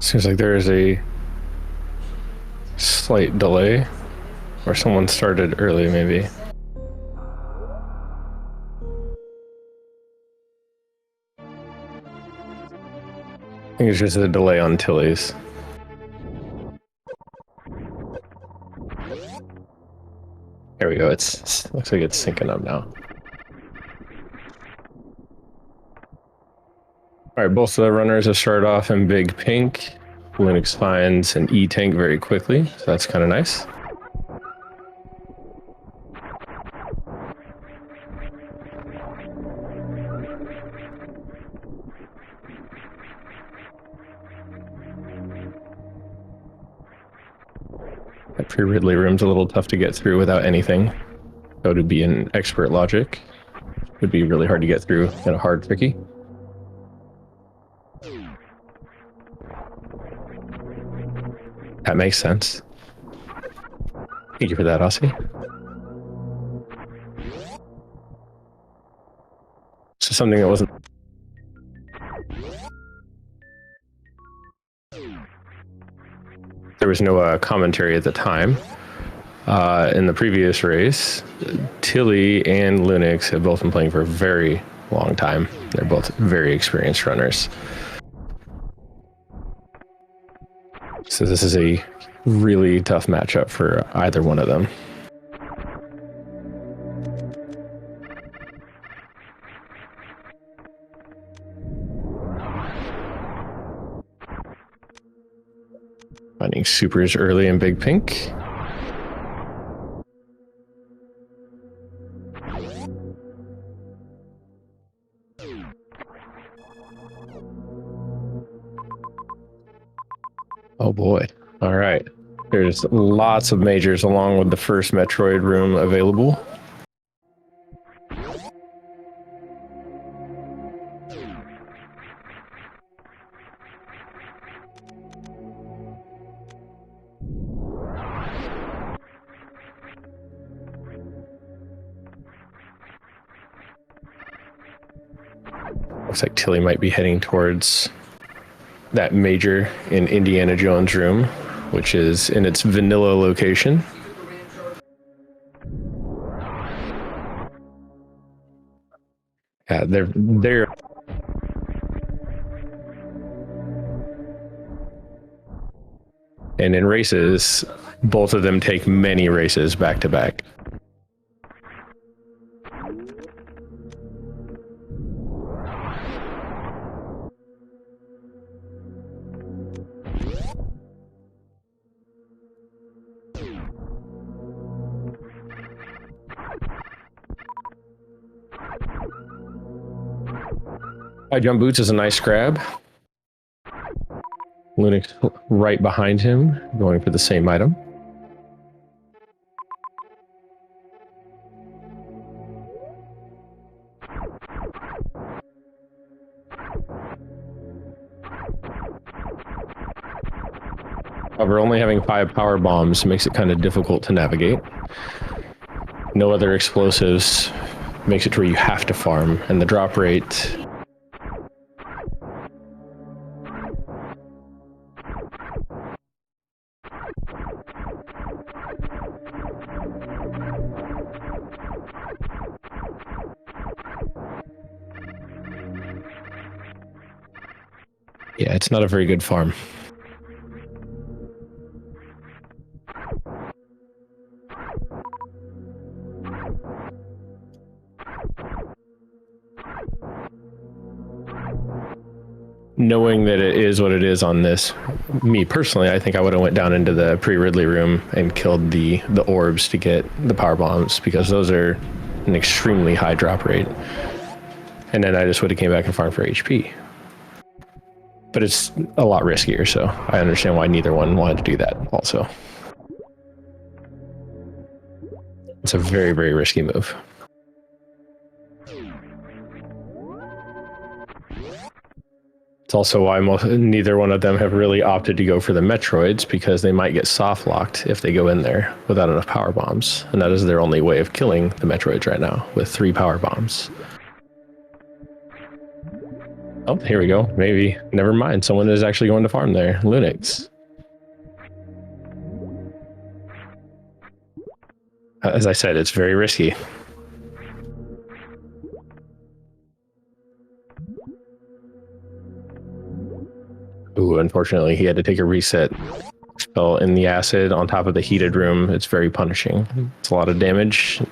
Seems like there is a slight delay, or someone started early, maybe. I think it's just a delay on Tilly's. There we go. It's looks like it's syncing up now. All right, both of the runners have started off in big pink. Lunix finds an E-tank very quickly, so that's kind of nice. That pre-Ridley room's a little tough to get through without anything. So to be an expert logic would be really hard to get through in a hard tricky. That makes sense. Thank you for that, Aussie. So something that wasn't... There was no commentary at the time. In the previous race, Tilly and Lunix have both been playing for a very long time. They're both very experienced runners. So this is a really tough matchup for either one of them. Finding supers early in big pink. Oh boy. All right. There's lots of majors along with the first Metroid room available. Looks like Tilly might be heading towards that major in Indiana Jones room, which is in its vanilla location. Yeah, they're and in races, both of them take many races back to back. High jump boots is a nice grab. Lunix right behind him, going for the same item. However, only having 5 power bombs makes it kind of difficult to navigate. No other explosives makes it to where you have to farm, and the drop rate... Yeah, it's not a very good farm. knowing that it is what it is on this, me personally, I think I would have went down into the pre-Ridley room and killed the orbs to get the power bombs, because those are an extremely high drop rate. And then I just would have came back and farmed for HP. But it's a lot riskier, so I understand why neither one wanted to do that also. It's a very, very risky move. It's also why neither one of them have really opted to go for the Metroids, because they might get soft locked if they go in there without enough power bombs. And that is their only way of killing the Metroids right now, with 3 power bombs. Oh, here we go. Maybe. Never mind. Someone is actually going to farm there. Lunix. As I said, it's very risky. Ooh, unfortunately, he had to take a reset spell in the acid on top of the heated room. It's very punishing. It's a lot of damage.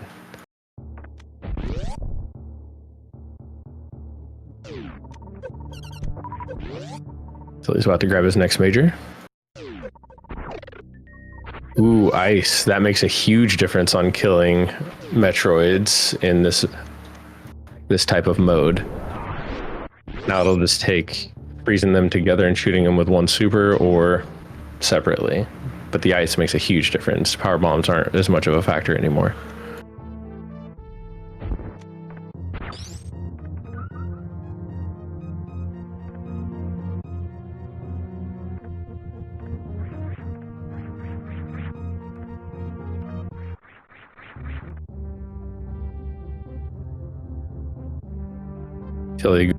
So he's about to grab his next major. Ooh, ice. That makes a huge difference on killing Metroids in this type of mode. Now it'll just take freezing them together and shooting them with one super or separately. But the ice makes a huge difference. Power bombs aren't as much of a factor anymore. Tilly.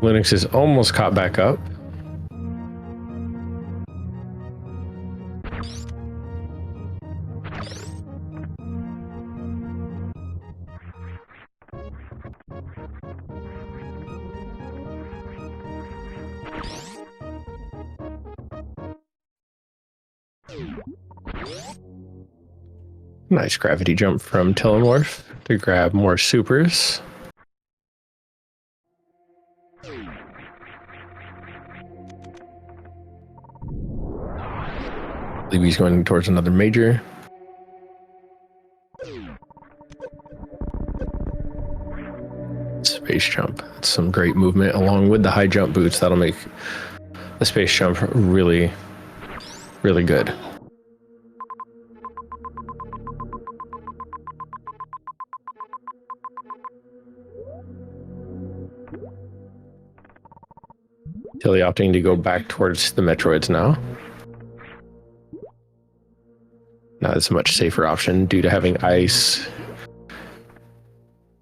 Lunix is almost caught back up. Nice gravity jump from Tilimorf to grab more supers. I believe he's going towards another major. Space jump. That's some great movement along with the high jump boots. That'll make the space jump really, really good. Tilly opting to go back towards the Metroids now. Now it's a much safer option due to having ice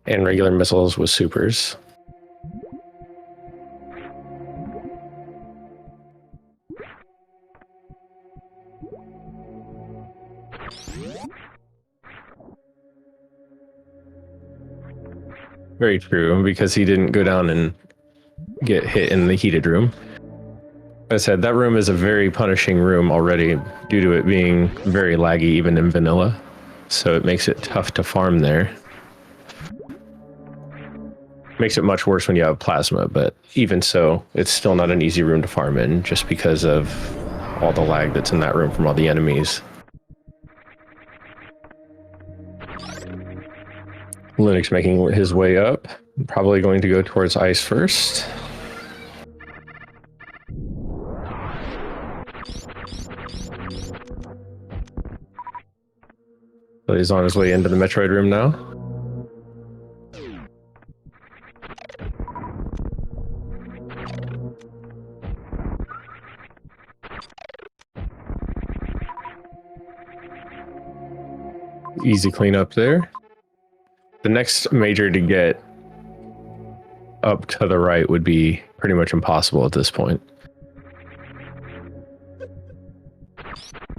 and regular missiles with supers. Very true, because he didn't go down and get hit in the heated room. As I said, that room is a very punishing room already due to it being very laggy even in vanilla. So it makes it tough to farm there. Makes it much worse when you have plasma, but even so, it's still not an easy room to farm in just because of all the lag that's in that room from all the enemies. Lunix making his way up, probably going to go towards ice first. So he's on his way into the Metroid room now. Easy cleanup there. The next major to get up to the right would be pretty much impossible at this point.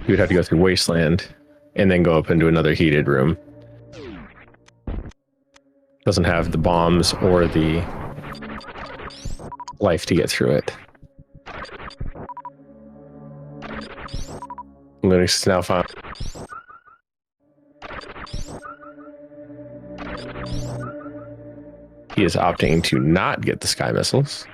You would have to go through Wasteland and then go up into another heated room. Doesn't have the bombs or the life to get through it. Lunix is now found. He is opting to not get the sky missiles.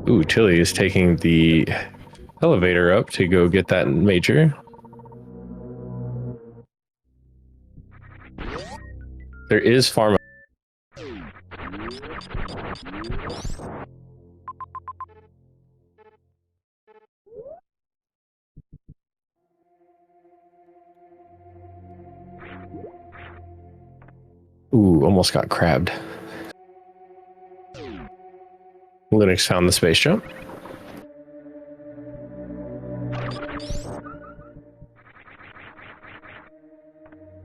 Ooh, Tilly is taking the elevator up to go get that major. There is farm. Ooh, almost got crabbed. Lunix found the space jump.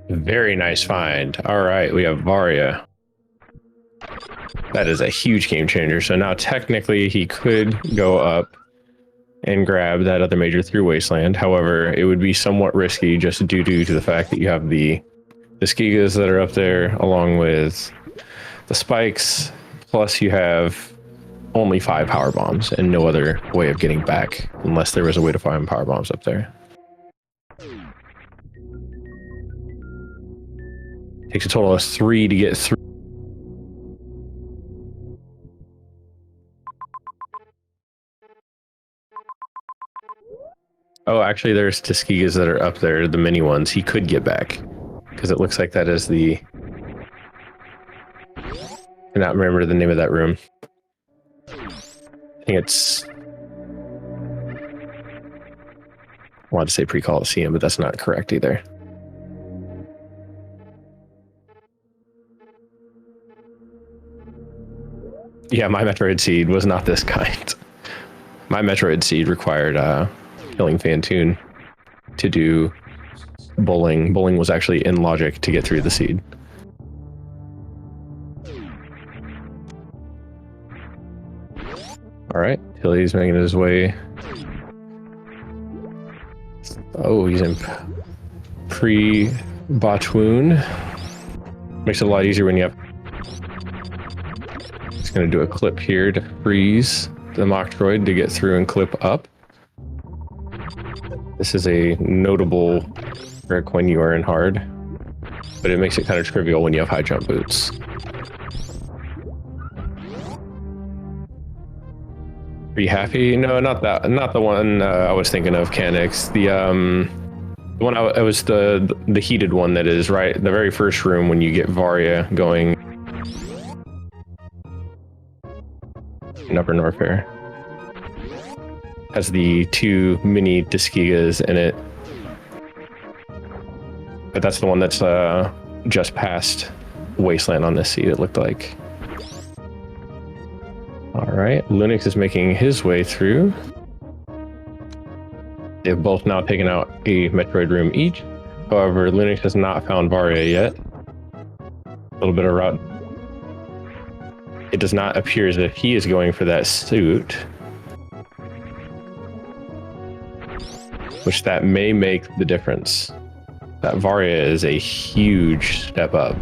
Very nice find. All right, we have Varia. That is a huge game changer. So now technically he could go up and grab that other major through Wasteland. However, it would be somewhat risky just due to the fact that you have the Skigas that are up there along with the spikes. Plus you have only 5 power bombs and no other way of getting back unless there was a way to find power bombs up there. Takes a total of 3 to get through. Oh, actually, there's Tuskigas that are up there, the mini ones. He could get back because it looks like that is the. I cannot remember the name of that room. I think it's. I wanted to say pre-Coliseum, but that's not correct either. Yeah, my Metroid seed was not this kind. My Metroid seed required killing Fantoon to do bowling. Bowling was actually in logic to get through the seed. All right, Tilly's making his way. Oh, he's in pre-Botwoon. Makes it a lot easier when you have. He's going to do a clip here to freeze the Metroid to get through and clip up. This is a notable trick when you are in hard, but it makes it kind of trivial when you have high jump boots. Are you happy? No, not that. Not the one I was thinking of, Canix. The one it was the heated one that is right the very first room when you get Varia going in Upper Norfair. Has the 2 mini Tuskigas in it, but that's the one that's just past Wasteland on this seat. It looked like. All right, Lunix is making his way through. They've both now taken out a Metroid room each. However, Lunix has not found Varia yet. A little bit of route. It does not appear as if he is going for that suit, which that may make the difference. That Varia is a huge step up.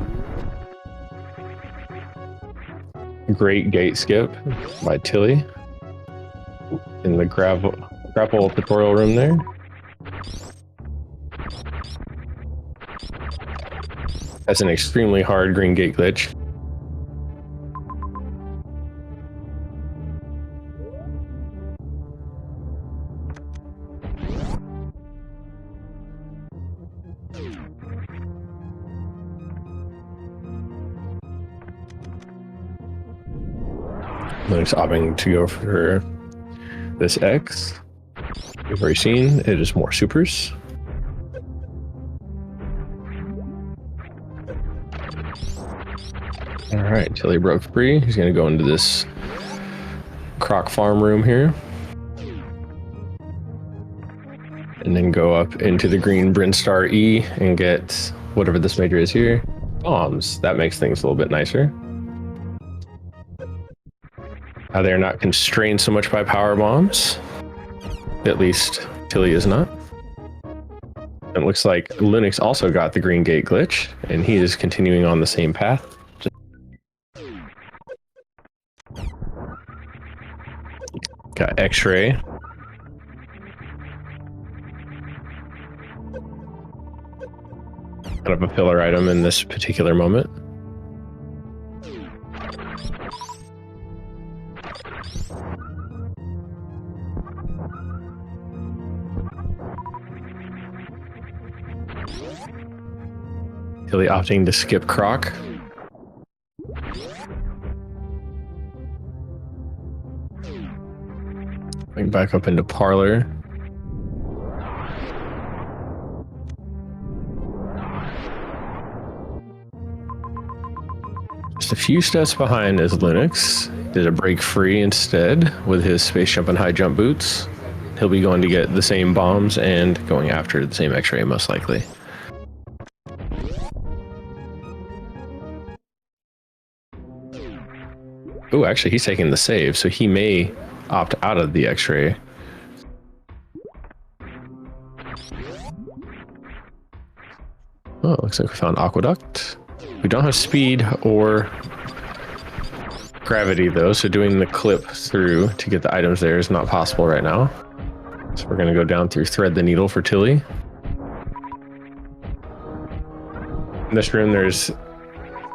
Great gate skip by Tilly in the grapple tutorial room there. That's an extremely hard green gate glitch. Lunix opting to go for this X. We've already seen it is more supers. All right, Tilly broke free. He's going to go into this Croc farm room here. And then go up into the green Brinstar E and get whatever this major is here. Bombs. That makes things a little bit nicer. They're not constrained so much by power bombs. At least Tilly is not. It looks like Lunix also got the green gate glitch, and he is continuing on the same path. Got X-ray. Kind of a pillar item in this particular moment. Tilly opting to skip Croc. Going back up into Parlor. Just a few steps behind is Lunix. Did a break free instead with his space jump and high jump boots. He'll be going to get the same bombs and going after the same X-ray most likely. Oh, actually, he's taking the save, so he may opt out of the X-ray. Oh, looks like we found Aqueduct. We don't have speed or gravity, though, so doing the clip through to get the items there is not possible right now. So we're going to go down through Thread the Needle for Tilly. In this room, there's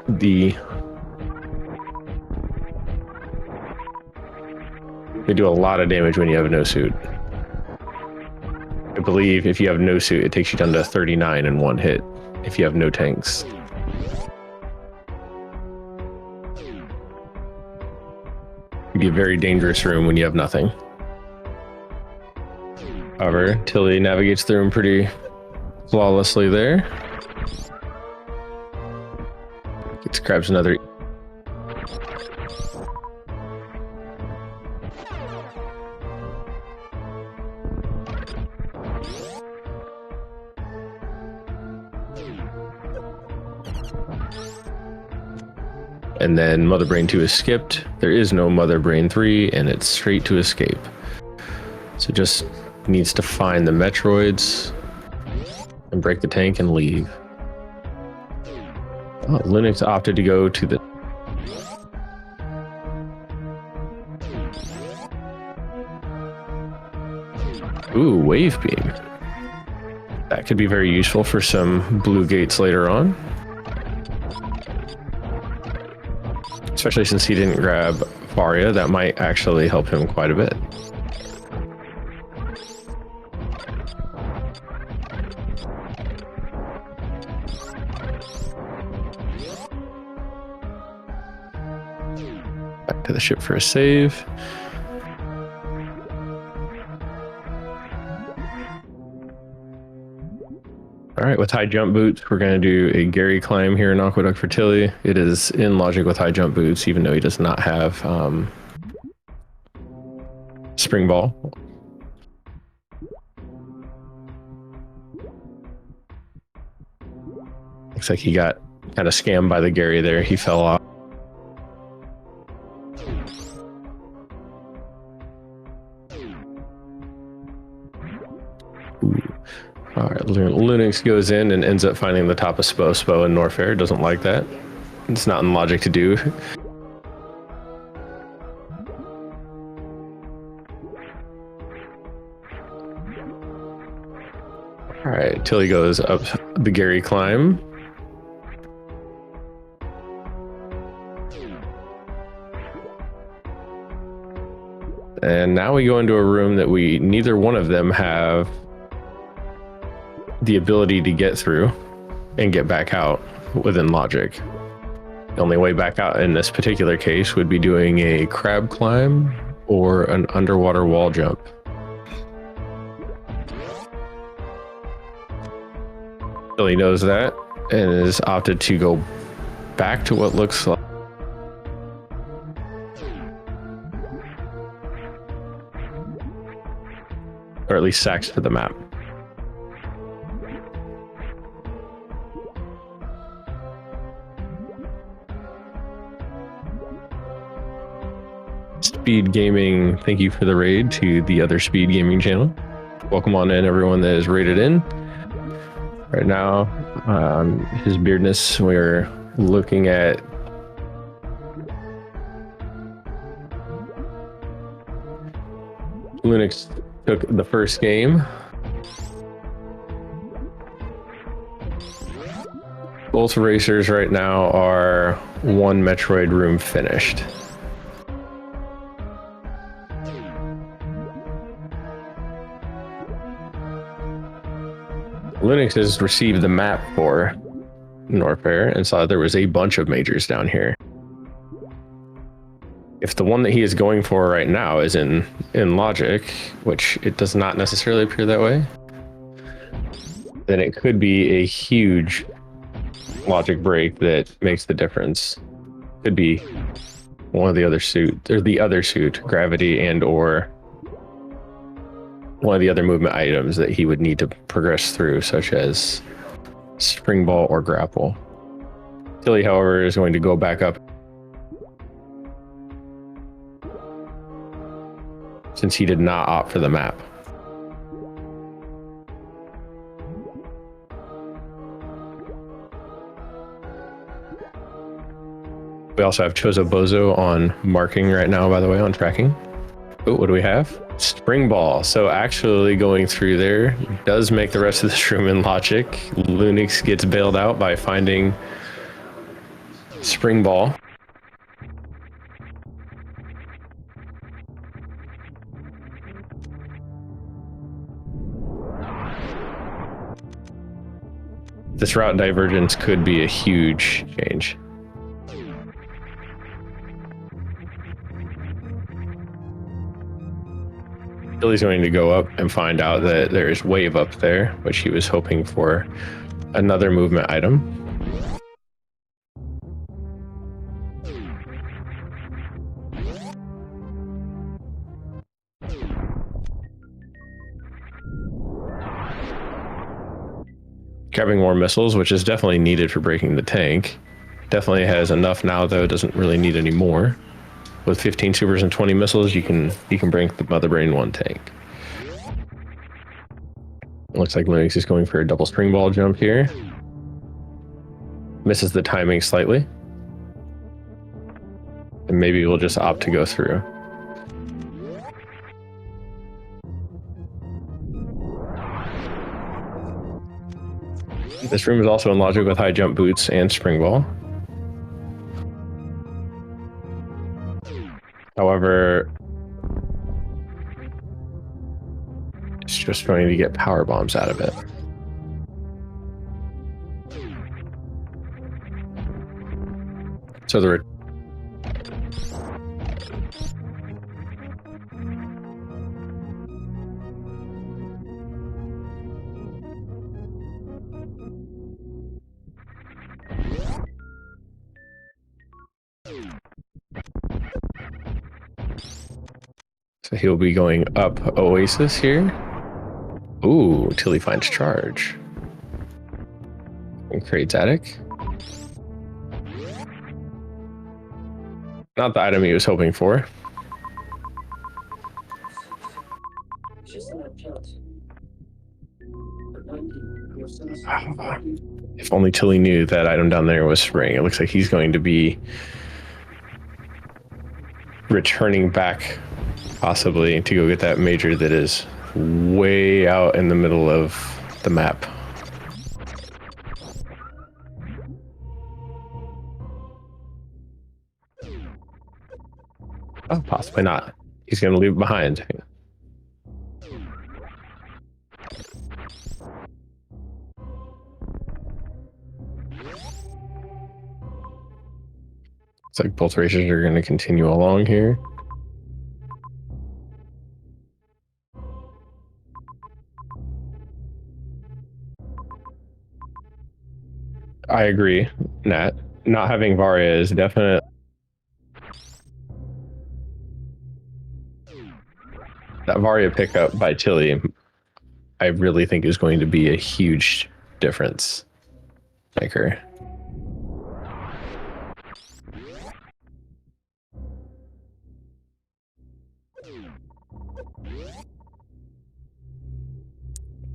the... They do a lot of damage when you have no suit. I believe if you have no suit, it takes you down to 39 in one hit if you have no tanks. It'd be a very dangerous room when you have nothing. However, Tilly navigates the room pretty flawlessly there. Grabs another. And then Mother Brain 2 is skipped. There is no Mother Brain 3, and it's straight to escape. So just needs to find the Metroids and break the tank and leave. Oh, Lunix opted to go to the... Ooh, Wave Beam. That could be very useful for some blue gates later on. Especially since he didn't grab Varia, that might actually help him quite a bit. Back to the ship for a save. All right, with high jump boots, we're going to do a Gary climb here in Aqueduct for Tilly. It is in logic with high jump boots, even though he does not have spring ball. Looks like he got kind of scammed by the Gary there. He fell off. All right, Lunix goes in and ends up finding the top of Spo and Norfair. Doesn't like that. It's not in logic to do. All right, Tilly goes up the Gary climb. And now we go into a room that neither one of them have the ability to get through and get back out within logic. The only way back out in this particular case would be doing a crab climb or an underwater wall jump. Billy knows that and is opted to go back to what looks like or at least sacks to the map. SpeedGaming, thank you for the raid to the other SpeedGaming channel. Welcome on in, everyone that is raided in. Right now, his beardness, we're looking at Lunix took the first game. Both racers right now are one Metroid room finished. Lunix has received the map for Norfair and saw there was a bunch of majors down here. If the one that he is going for right now is in logic, which it does not necessarily appear that way, then it could be a huge logic break that makes the difference. Could be one of the other suit, or the other suit, gravity, and or one of the other movement items that he would need to progress through, such as spring ball or grapple. Tilly, however, is going to go back up since he did not opt for the map. We also have Chozo Bozo on marking right now, by the way, on tracking. Oh, what do we have? Spring ball. So actually going through there does make the rest of this room in logic. Lunix gets bailed out by finding spring ball. This route divergence could be a huge change. Billy's going to go up and find out that there is wave up there, which he was hoping for another movement item. Grabbing more missiles, which is definitely needed for breaking the tank. Definitely has enough now, though. Doesn't really need any more. With 15 supers and 20 missiles, you can break the Mother Brain 1 tank. Looks like Lunix is going for a double spring ball jump here. Misses the timing slightly. And maybe we'll just opt to go through. This room is also in logic with high jump boots and spring ball. However, it's just going to get power bombs out of it. So So he'll be going up Oasis here. Ooh, till he finds charge. And creates attic. Not the item he was hoping for. If only Tilly knew that item down there was spring. It looks like he's going to be returning back, possibly, to go get that major that is way out in the middle of the map. Oh, possibly not. He's going to leave it behind. It's like both racers are going to continue along here. I agree, Nat. Not having Varia is definite. That Varia pickup by Tilly, I really think is going to be a huge difference maker.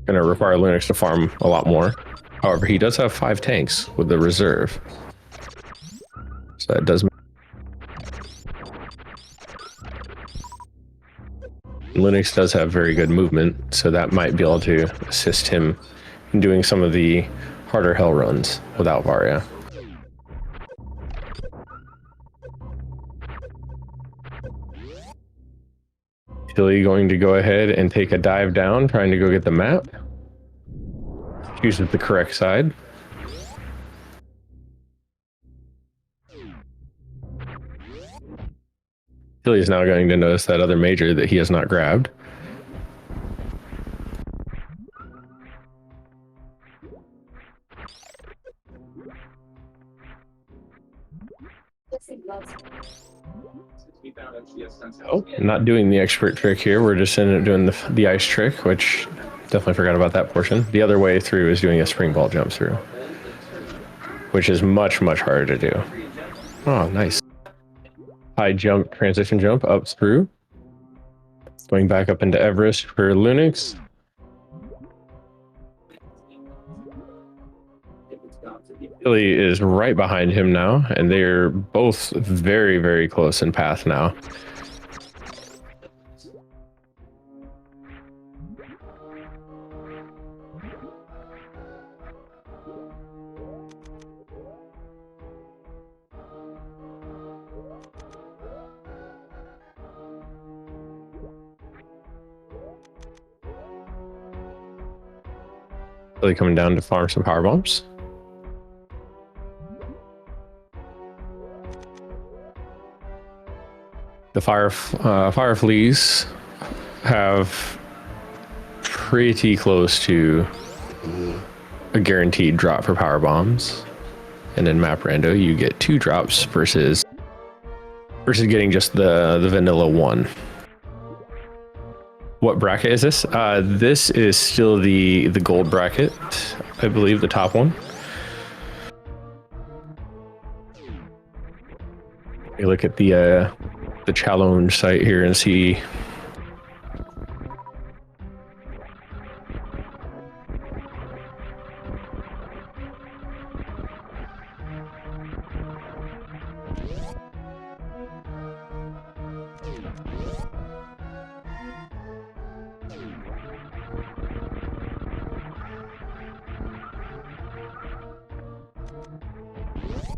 Going to require Lunix to farm a lot more. However, he does have 5 tanks with the reserve. So that does... Lunix does have very good movement, so that might be able to assist him in doing some of the harder hell runs without Varia. Tilly going to go ahead and take a dive down, trying to go get the map. Chooses the correct side. Tilly is now going to notice that other major that he has not grabbed. Oh, not doing the expert trick here. We're just ended up doing the ice trick, which definitely forgot about that portion. The other way through is doing a spring ball jump through, which is much, much harder to do. Oh, nice. High jump, transition jump up through. Going back up into Everest for Lunix. Tilly is right behind him now, and they're both very, very close in path now. Tilly coming down to farm some power bombs. The fire fleas have pretty close to a guaranteed drop for power bombs, and in map rando you get 2 drops versus getting just the vanilla 1. What bracket is this? This is still the gold bracket, I believe, the top one. You look at the challenge site here and see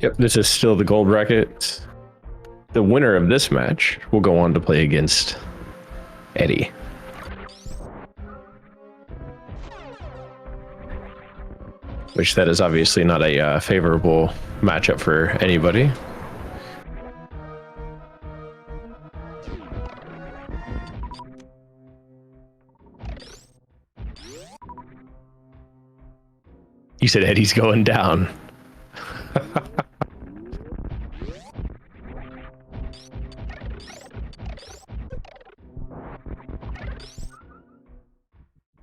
yep, this is still the gold bracket. The winner of this match will go on to play against Eddie. Which that is obviously not a favorable matchup for anybody. You said Eddie's going down.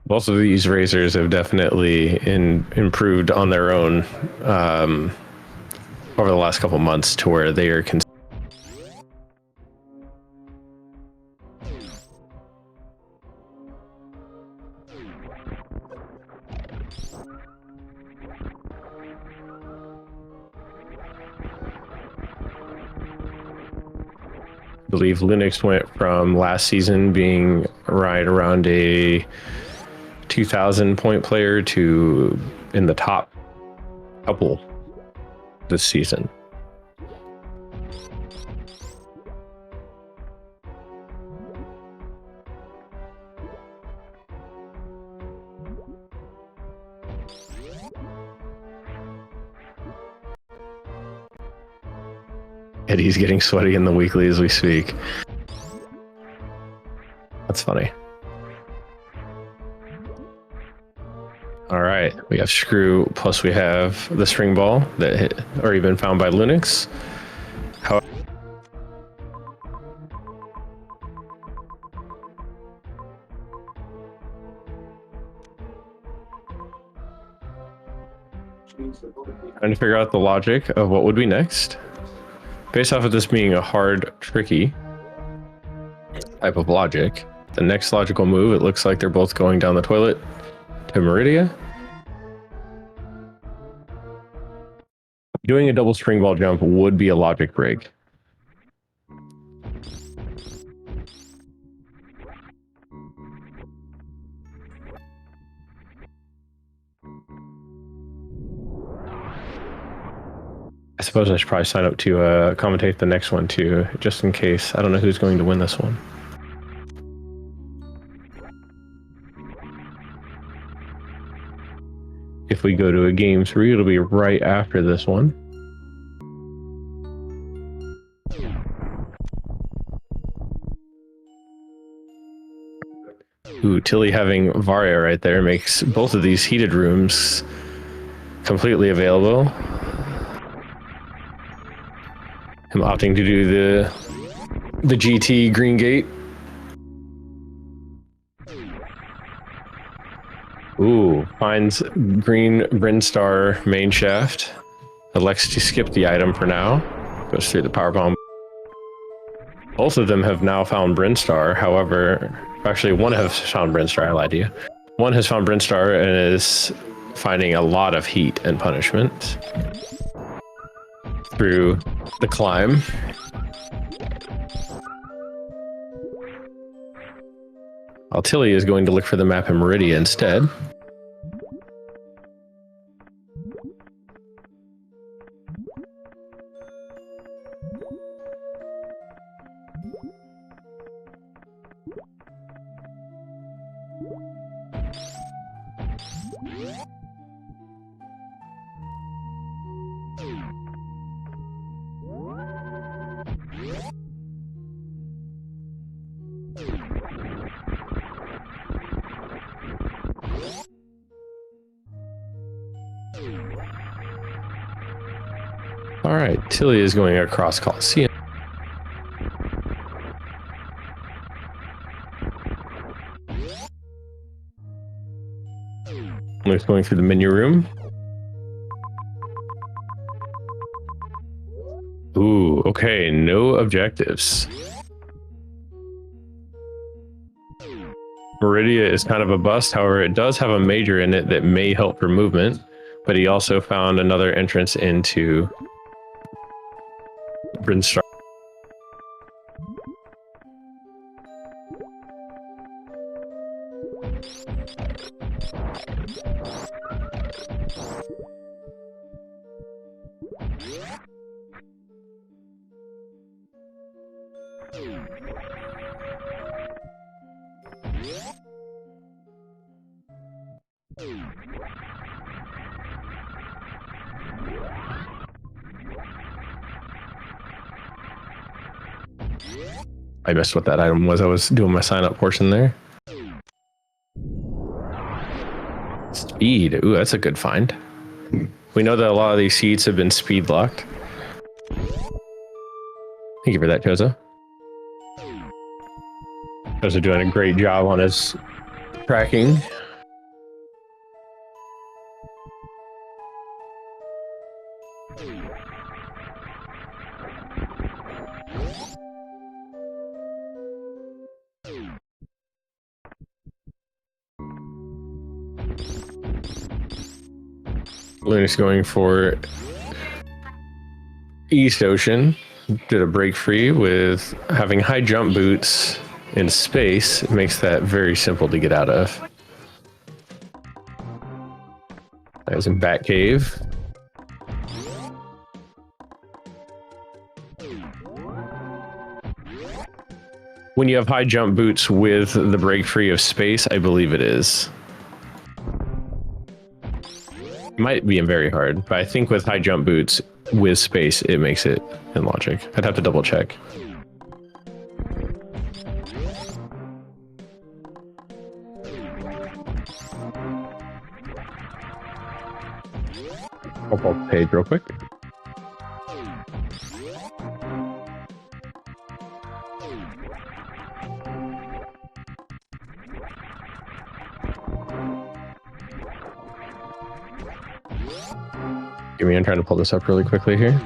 Both of these racers have definitely improved on their own over the last couple months to where they are I believe Lunix went from last season being right around a 2,000 point player to in the top couple this season. Eddie's getting sweaty in the weekly as we speak. That's funny. All right, we have Screw, plus we have the string ball that hit, already been found by Lunix. Trying to figure out the logic of what would be next. Based off of this being a hard, tricky type of logic, the next logical move, it looks like they're both going down the toilet to Meridia. Doing a double spring ball jump would be a logic break. suppose I should probably sign up to commentate the next one too, just in case. I don't know who's going to win this one. If we go to a game 3, it'll be right after this one. Ooh, Tilly having Varia right there makes both of these heated rooms completely available. I'm opting to do the GT Green Gate. Ooh, finds green Brinstar main shaft. Elects to skip the item for now. Goes through the power bomb. Both of them have now found Brinstar. However, actually, one has found Brinstar. I lied to you. One has found Brinstar and is finding a lot of heat and punishment through the climb. While Tilly is going to look for the map in Meridia instead. All right, Tilly is going across Coliseum. Luke's going through the menu room. Ooh, okay, no objectives. Meridia is kind of a bust, however, it does have a major in it that may help for movement, but he also found another entrance into Brinstar. I missed what that item was. I was doing my sign up portion there. Speed. Ooh, that's a good find. We know that a lot of these seats have been speed locked. Thank you for that, Chozo. Chozo doing a great job on his tracking. Lunix going for East Ocean. Did a break free with having high jump boots in space. It makes that very simple to get out of. That was in Batcave. When you have high jump boots with the break free of space, I believe it is. It might be very hard, but I think with high jump boots with space, it makes it in logic. I'd have to double check. I'll pull the page real quick. Give me, I'm trying to pull this up really quickly here.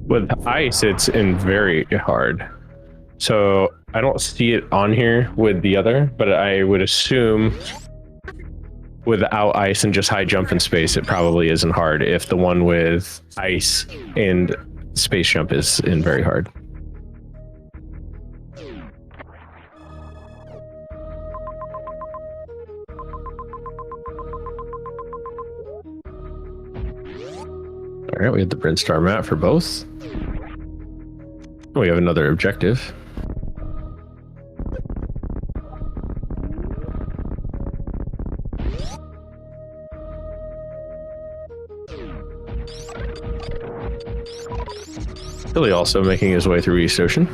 With ice, it's in very hard. So I don't see it on here with the other, but I would assume without ice and just high jump in space, it probably isn't hard if the one with ice and space jump is in very hard. All right, we have the Brinstar map for both. We have another objective. Billy also making his way through East Ocean.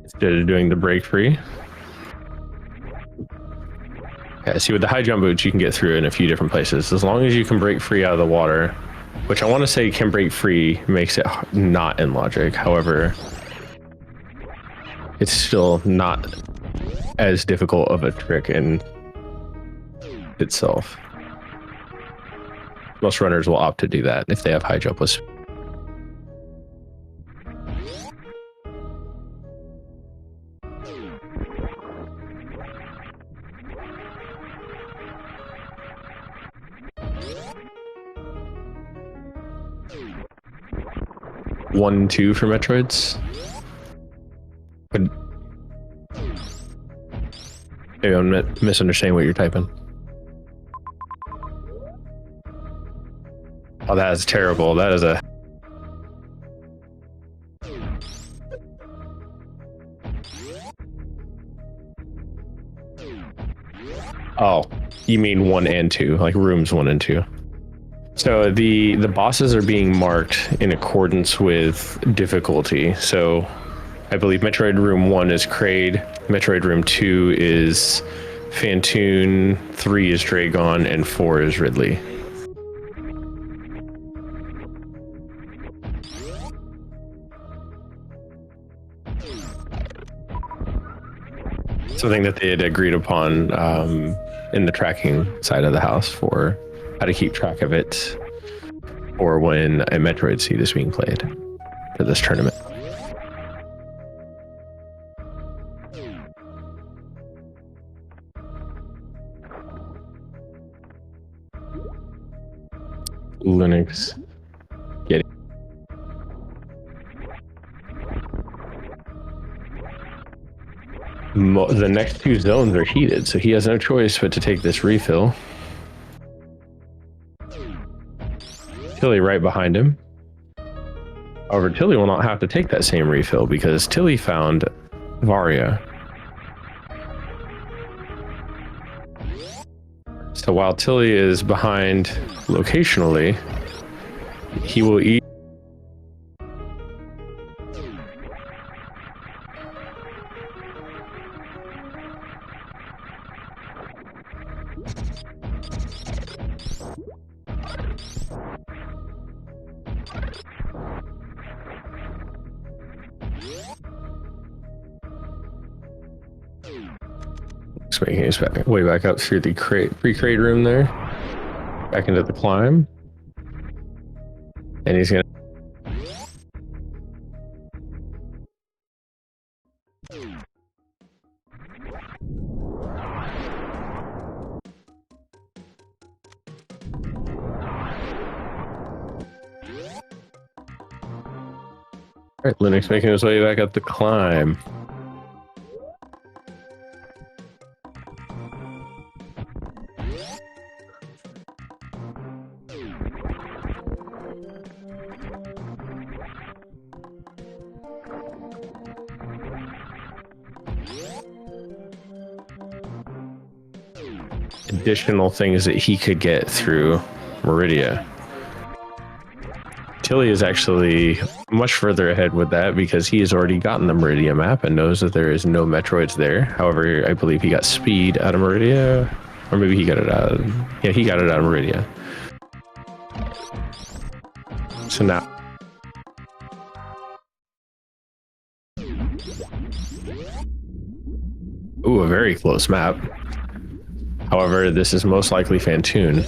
Instead of doing the break free. Yeah, see, with the high jump boots, you can get through in a few different places. As long as you can break free out of the water, which I want to say can break free makes it not in logic. However, it's still not as difficult of a trick in itself. Most runners will opt to do that if they have high jump with. One, two for Metroids. But maybe I'm misunderstanding what you're typing. Oh, that is terrible. That is a... Oh, you mean 1 and 2, like rooms 1 and 2. So the bosses are being marked in accordance with difficulty. So I believe Metroid Room 1 is Kraid, Metroid Room 2 is Phantoon, 3 is Dragon, and 4 is Ridley. Something that they had agreed upon in the tracking side of the house for how to keep track of it, or when a Metroid seed is being played for this tournament. Lunix getting the next 2 zones are heated, so he has no choice but to take this refill. Tilly right behind him. However, Tilly will not have to take that same refill because Tilly found Varia. So while Tilly is behind locationally, he will eat. Making his way back up through the pre-crate room there, back into the climb, and he's gonna. All right, Lunix making his way back up the climb. Additional things that he could get through Meridia. Tilly is actually much further ahead with that because he has already gotten the Meridia map and knows that there is no Metroids there. However, I believe he got speed out of Meridia, or maybe he got it out of... Yeah, he got it out of Meridia. So now... Ooh, a very close map. However, this is most likely Fantoon.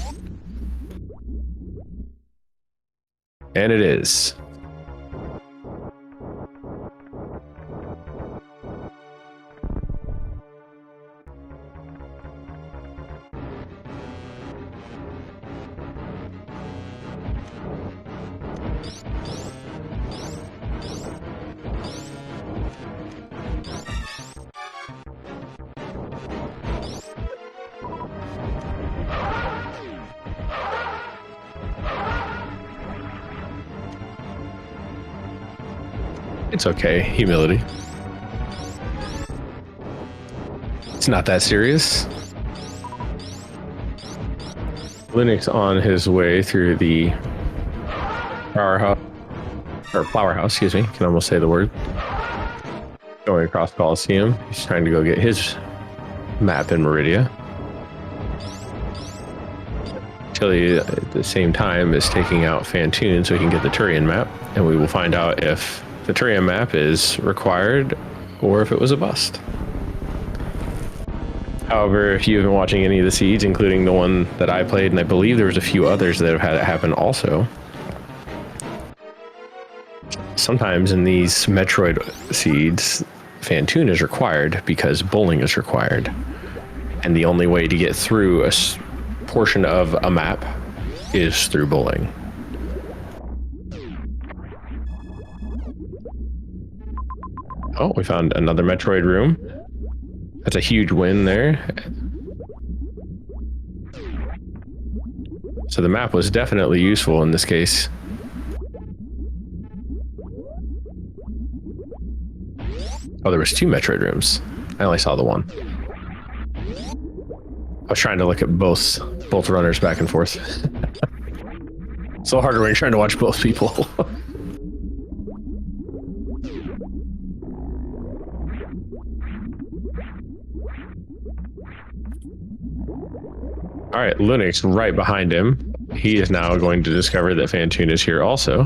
And it is. It's okay, humility. It's not that serious. Lunix on his way through the powerhouse, or flower house, excuse me, can almost say the word. Going across Coliseum, he's trying to go get his map in Meridia. Tilly, at the same time, is taking out Fantoon so he can get the Turian map, and we will find out if the Turian map is required or if it was a bust. However, if you've been watching any of the seeds, including the one that I played, and I believe there was a few others that have had it happen also, sometimes in these Metroid seeds, Fantoon is required because bowling is required. And the only way to get through a portion of a map is through bowling. Oh, we found another Metroid room. That's a huge win there. So the map was definitely useful in this case. Oh, there was 2 Metroid rooms. I only saw the one. I was trying to look at both runners back and forth. So harder when you're trying to watch both people. All right, Lunix right behind him. He is now going to discover that Fantoon is here also.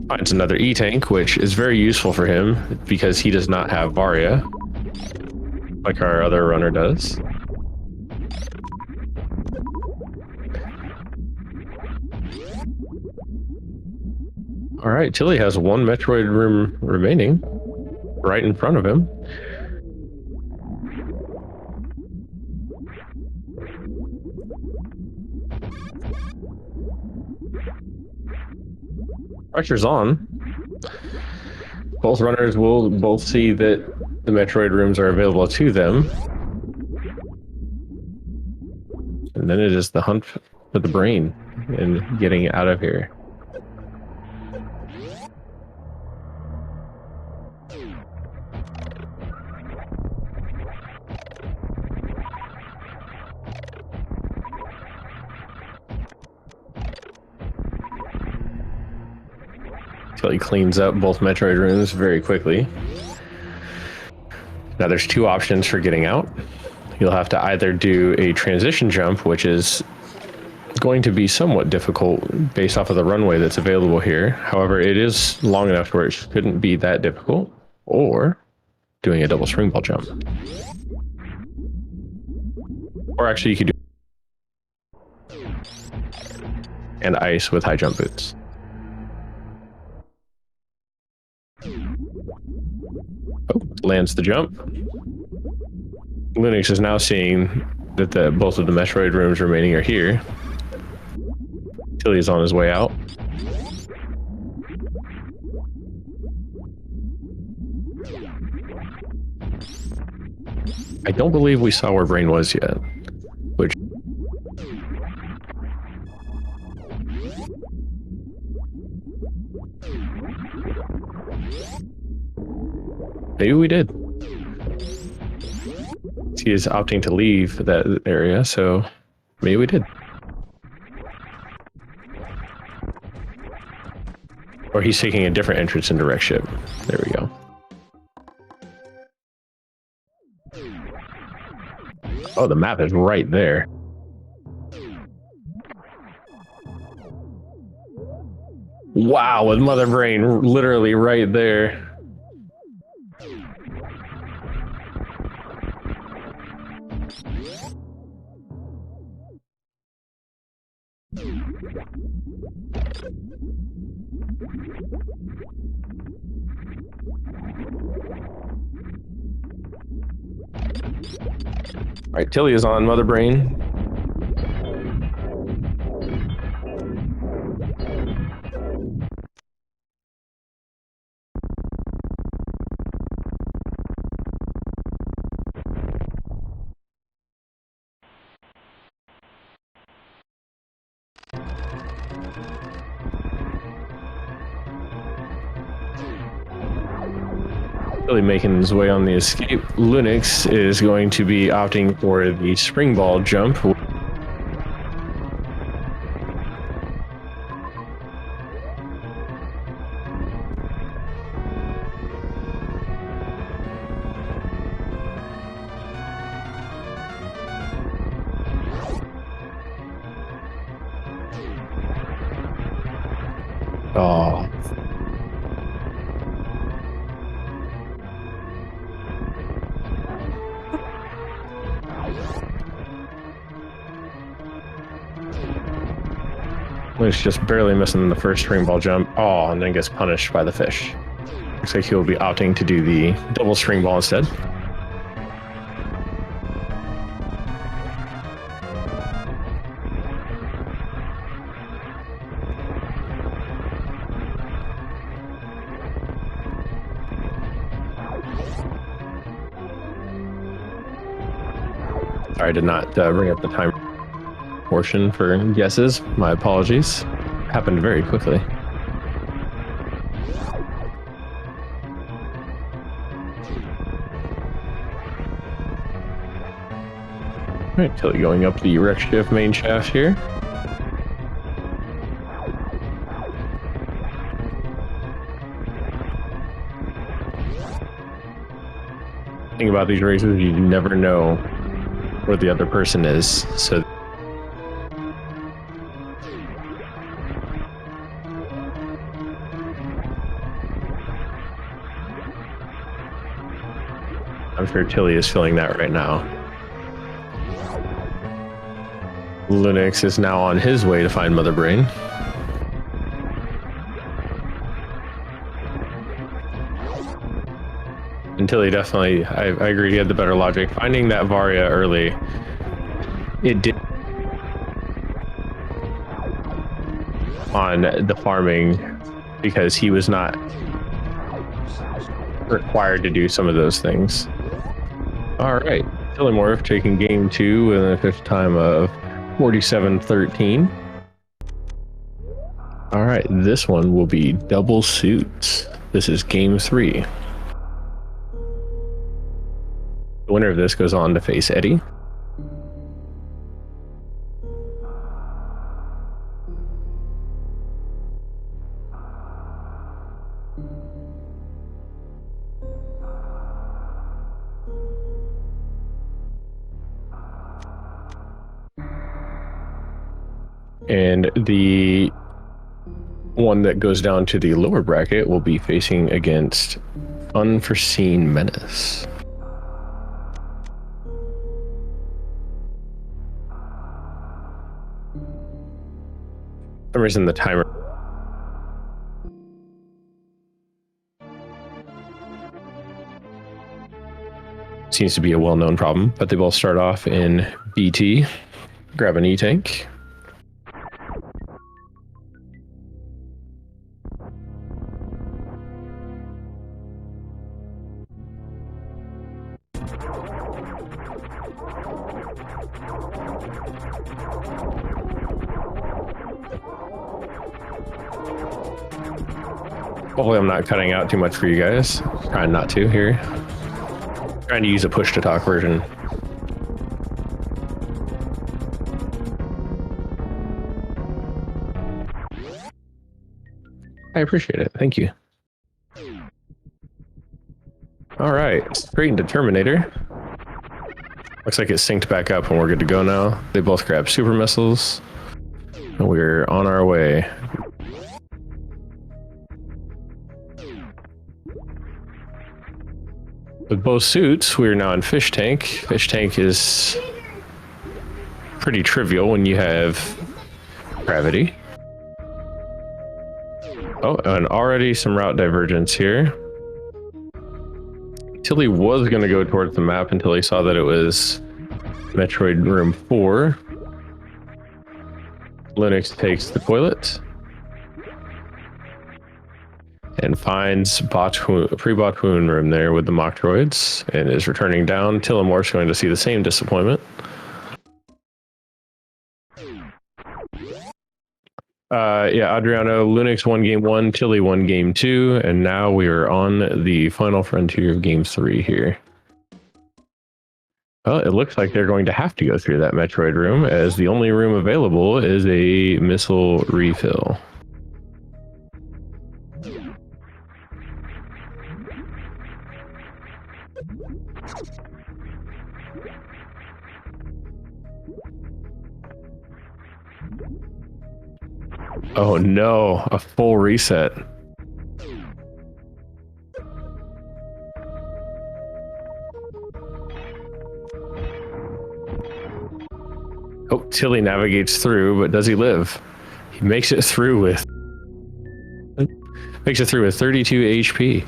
Finds another E-Tank, which is very useful for him because he does not have Varia, like our other runner does. All right, Tilly has 1 Metroid room remaining right in front of him. Pressure's on. Both runners will both see that the Metroid rooms are available to them. And then it is the hunt for the brain and getting out of here. So he cleans up both Metroid rooms very quickly. Now there's 2 options for getting out. You'll have to either do a transition jump, which is going to be somewhat difficult based off of the runway that's available here. However, it is long enough to where it shouldn't be that difficult, or doing a double spring ball jump. Or actually you could do and ice with high jump boots. Oh, lands the jump. Lunix is now seeing that both of the Metroid rooms remaining are here. Tilly is on his way out. I don't believe we saw where Brain was yet. Which... maybe we did. He is opting to leave that area, so maybe we did. Or he's taking a different entrance into Wreck Ship. There we go. Oh, the map is right there. Wow, with Mother Brain literally right there. All right, Tilly is on Mother Brain. Tilly making his way on the escape. Lunix is going to be opting for the spring ball jump. Oh. Lunix just barely missing the first spring ball jump. Oh, and then gets punished by the fish. Looks like he'll be opting to do the double spring ball instead. Sorry, I did not bring up the time portion for guesses. My apologies. Happened very quickly. All right, Tilly going up the wreck shift main shaft here. Thing about these races, you never know where the other person is, so I'm sure Tilly is feeling that right now. Lunix is now on his way to find Mother Brain. And Tilly definitely, I agree, he had the better logic. Finding that Varia early, it did on the farming because he was not required to do some of those things. All right, Tilimorf taking game 2 with a fifth time of 47-13. All right, this one will be double suits. This is game 3. The winner of this goes on to face Eddie. And the one that goes down to the lower bracket will be facing against Unforeseen Menace. For some reason, the timer seems to be a well-known problem, but they both start off in BT. Grab an E-tank. Hopefully I'm not cutting out too much for you guys. Trying not to here. Trying to use a push-to-talk version. I appreciate it. Thank you. All right, straight into Terminator. Looks like it synced back up and we're good to go now. They both grab super missiles. And we're on our way. With both suits, we're now in Fish Tank. Fish Tank is pretty trivial when you have Gravity. Oh, and already some route divergence here. Tilly was going to go towards the map until he saw that it was Metroid Room 4. Lunix takes the toilet and finds pre-Botwoon room there with the Mocktroids and is returning down. Tilimorf's going to see the same disappointment. Yeah, Adriano, Lunix won game 1, Tilly won game 2, and now we are on the final frontier of game 3 here. Well, it looks like they're going to have to go through that Metroid room, as the only room available is a missile refill. Oh no, a full reset. Oh, Tilly navigates through, but does he live? He makes it through with 32 HP.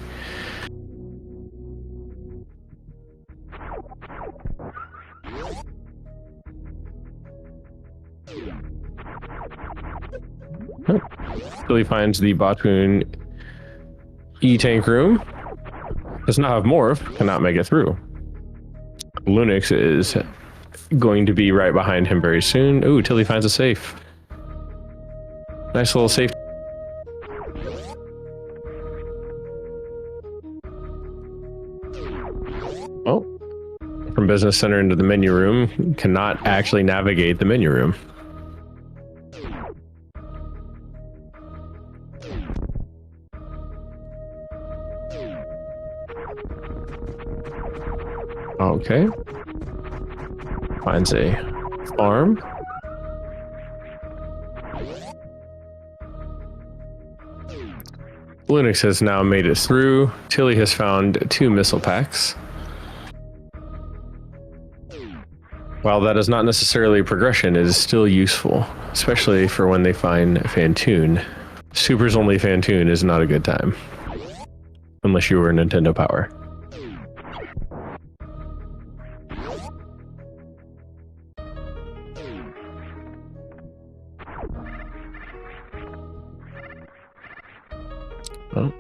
Tilly finds the Botwoon E-Tank room. Does not have Morph, cannot make it through. Lunix is going to be right behind him very soon. Ooh, Tilly finds a safe. Nice little safe. Oh, from Business Center into the menu room, cannot actually navigate the menu room. Okay. Finds a farm. Lunix has now made it through. Tilly has found 2 missile packs. While that is not necessarily progression, it is still useful, especially for when they find Fantoon. Supers only Fantoon is not a good time, unless you were Nintendo Power. Oh.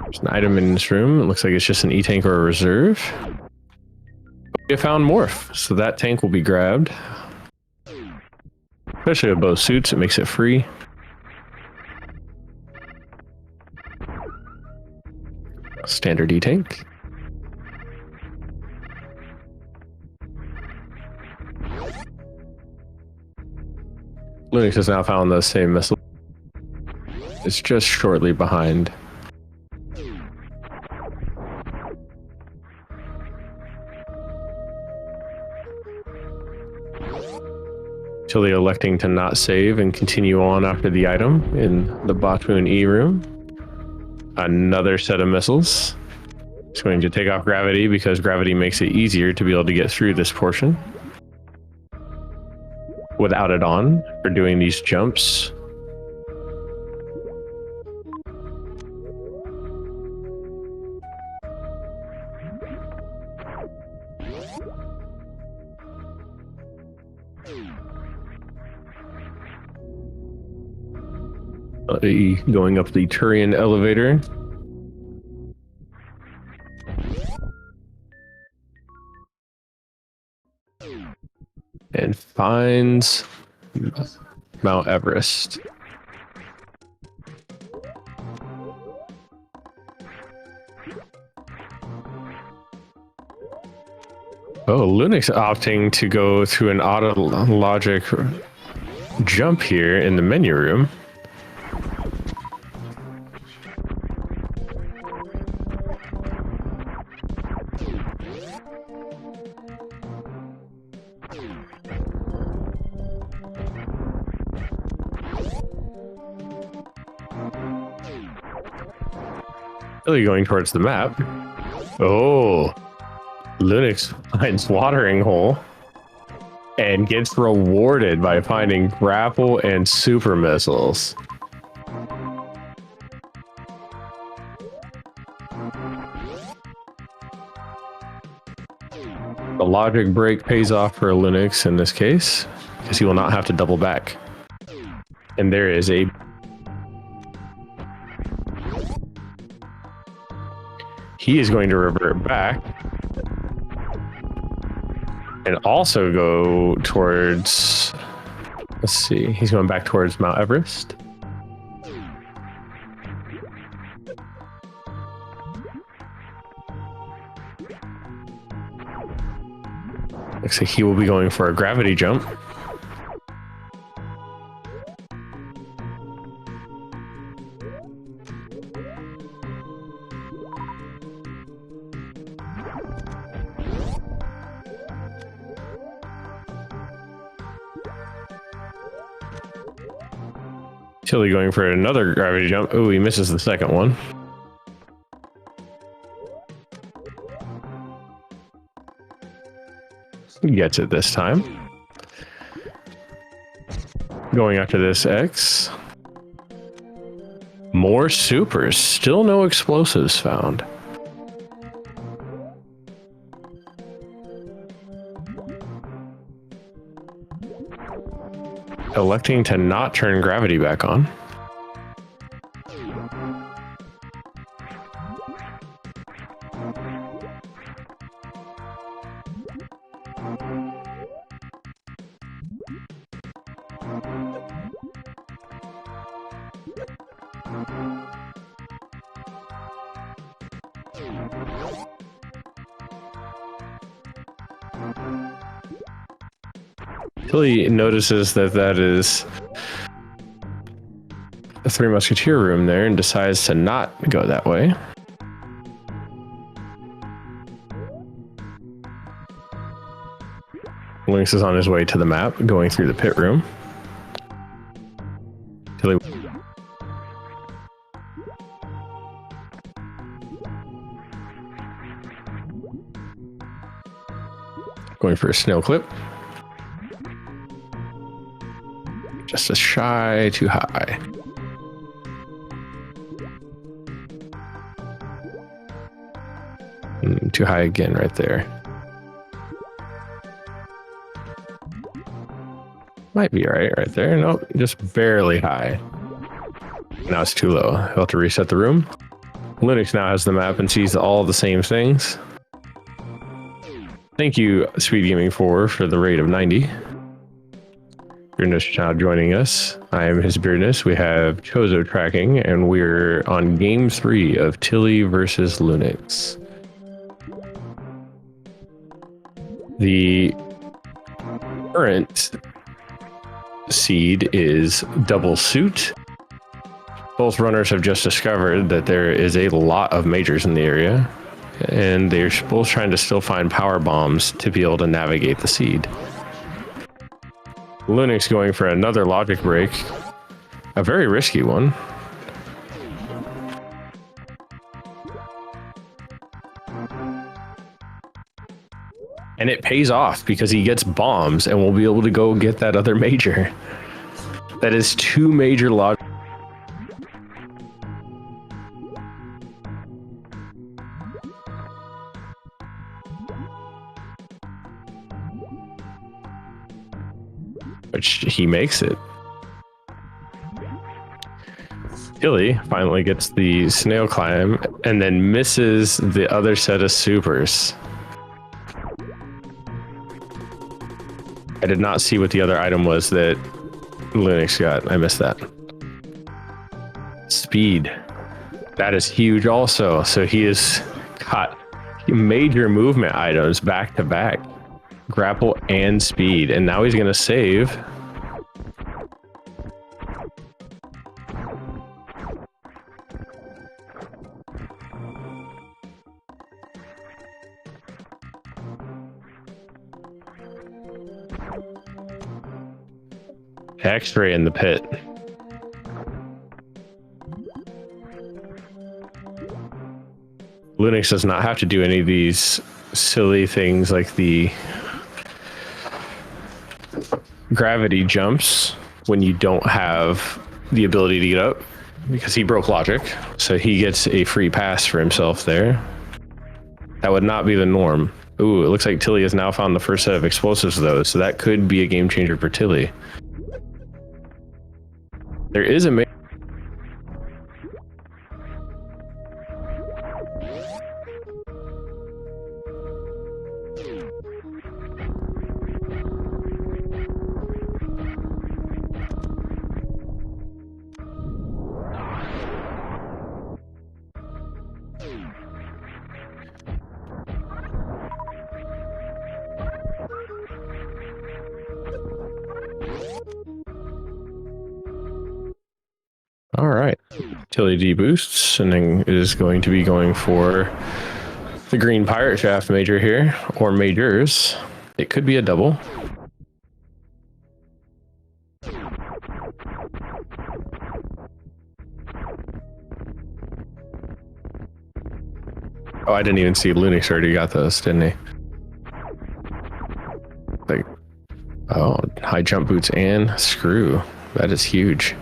There's an item in this room. It looks like it's just an E-Tank or a reserve. We have found Morph, so that tank will be grabbed. Especially with both suits, it makes it free. Standard E-Tank. Lunix has now found the same missile. It's just shortly behind. Tilly electing to not save and continue on after the item in the Botwoon E room. Another set of missiles. It's going to take off gravity because gravity makes it easier to be able to get through this portion without it on for doing these jumps. Going up the Turian elevator. And finds Mount Everest. Oh, Lunix opting to go through an auto logic jump here in the menu room. Really going towards the map. Oh, Lunix finds watering hole. and gets rewarded by finding grapple and super missiles. The logic break pays off for Lunix in this case, because he will not have to double back. And there is a... He is going to revert back and also go towards... Let's see, he's going back towards Mount Everest. Looks like he will be going for a gravity jump. Tilly going for another gravity jump. Oh, he misses the second one. He gets it this time. Going after this X. More supers. Still no explosives found. Electing to not turn gravity back on. Tilly notices that that is a Three Musketeer room there and decides to not go that way. Lynx is on his way to the map, going through the pit room. Tilly going for a snail clip. Just a shy too high. Too high again right there. Might be right there. Nope, just barely high. Now it's too low. He'll have to reset the room. Lunix now has the map and sees all the same things. Thank you, SpeedGaming 4, for the rate of 90. Beardness now joining us. I am his Beardness. We have Chozo tracking, and we're on game 3 of Tilly versus Lunix. The current seed is double suit. Both runners have just discovered that there is a lot of majors in the area, and they're both trying to still find power bombs to be able to navigate the seed. Lunix going for another logic break, a very risky one. And it pays off because he gets bombs and will be able to go get that other major. That is 2 major logic. Which he makes it. Tilly finally gets the snail climb and then misses the other set of supers. I did not see what the other item was that Lunix got. I missed that. Speed. That is huge also. So he has got major movement items back to back. Grapple and speed. And now he's going to save. X-ray in the pit. Lunix does not have to do any of these silly things like the gravity jumps when you don't have the ability to get up, because he broke logic. So he gets a free pass for himself there. That would not be the norm. Ooh, it looks like Tilly has now found the first set of explosives though, so that could be a game changer for Tilly. There is a All right, Tilly deboosts, and then is going to be going for the green pirate shaft major here, or majors. It could be a double. Oh, I didn't even see Lunix already got those, didn't he? Like, oh, high jump boots and screw. That is huge.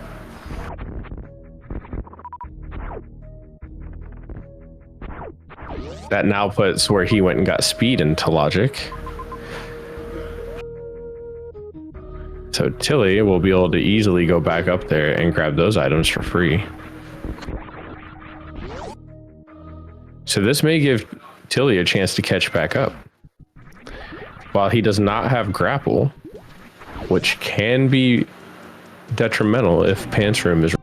That now puts where he went and got speed into logic. So Tilly will be able to easily go back up there and grab those items for free. So this may give Tilly a chance to catch back up. While he does not have grapple, which can be detrimental if Pants Room is...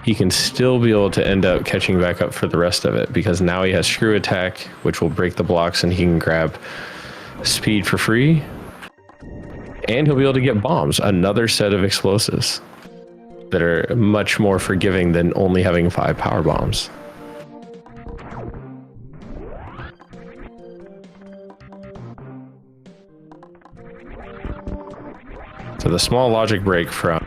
he can still be able to end up catching back up for the rest of it, because now he has screw attack, which will break the blocks, and he can grab speed for free. And he'll be able to get bombs, another set of explosives that are much more forgiving than only having 5 power bombs. So the small logic break from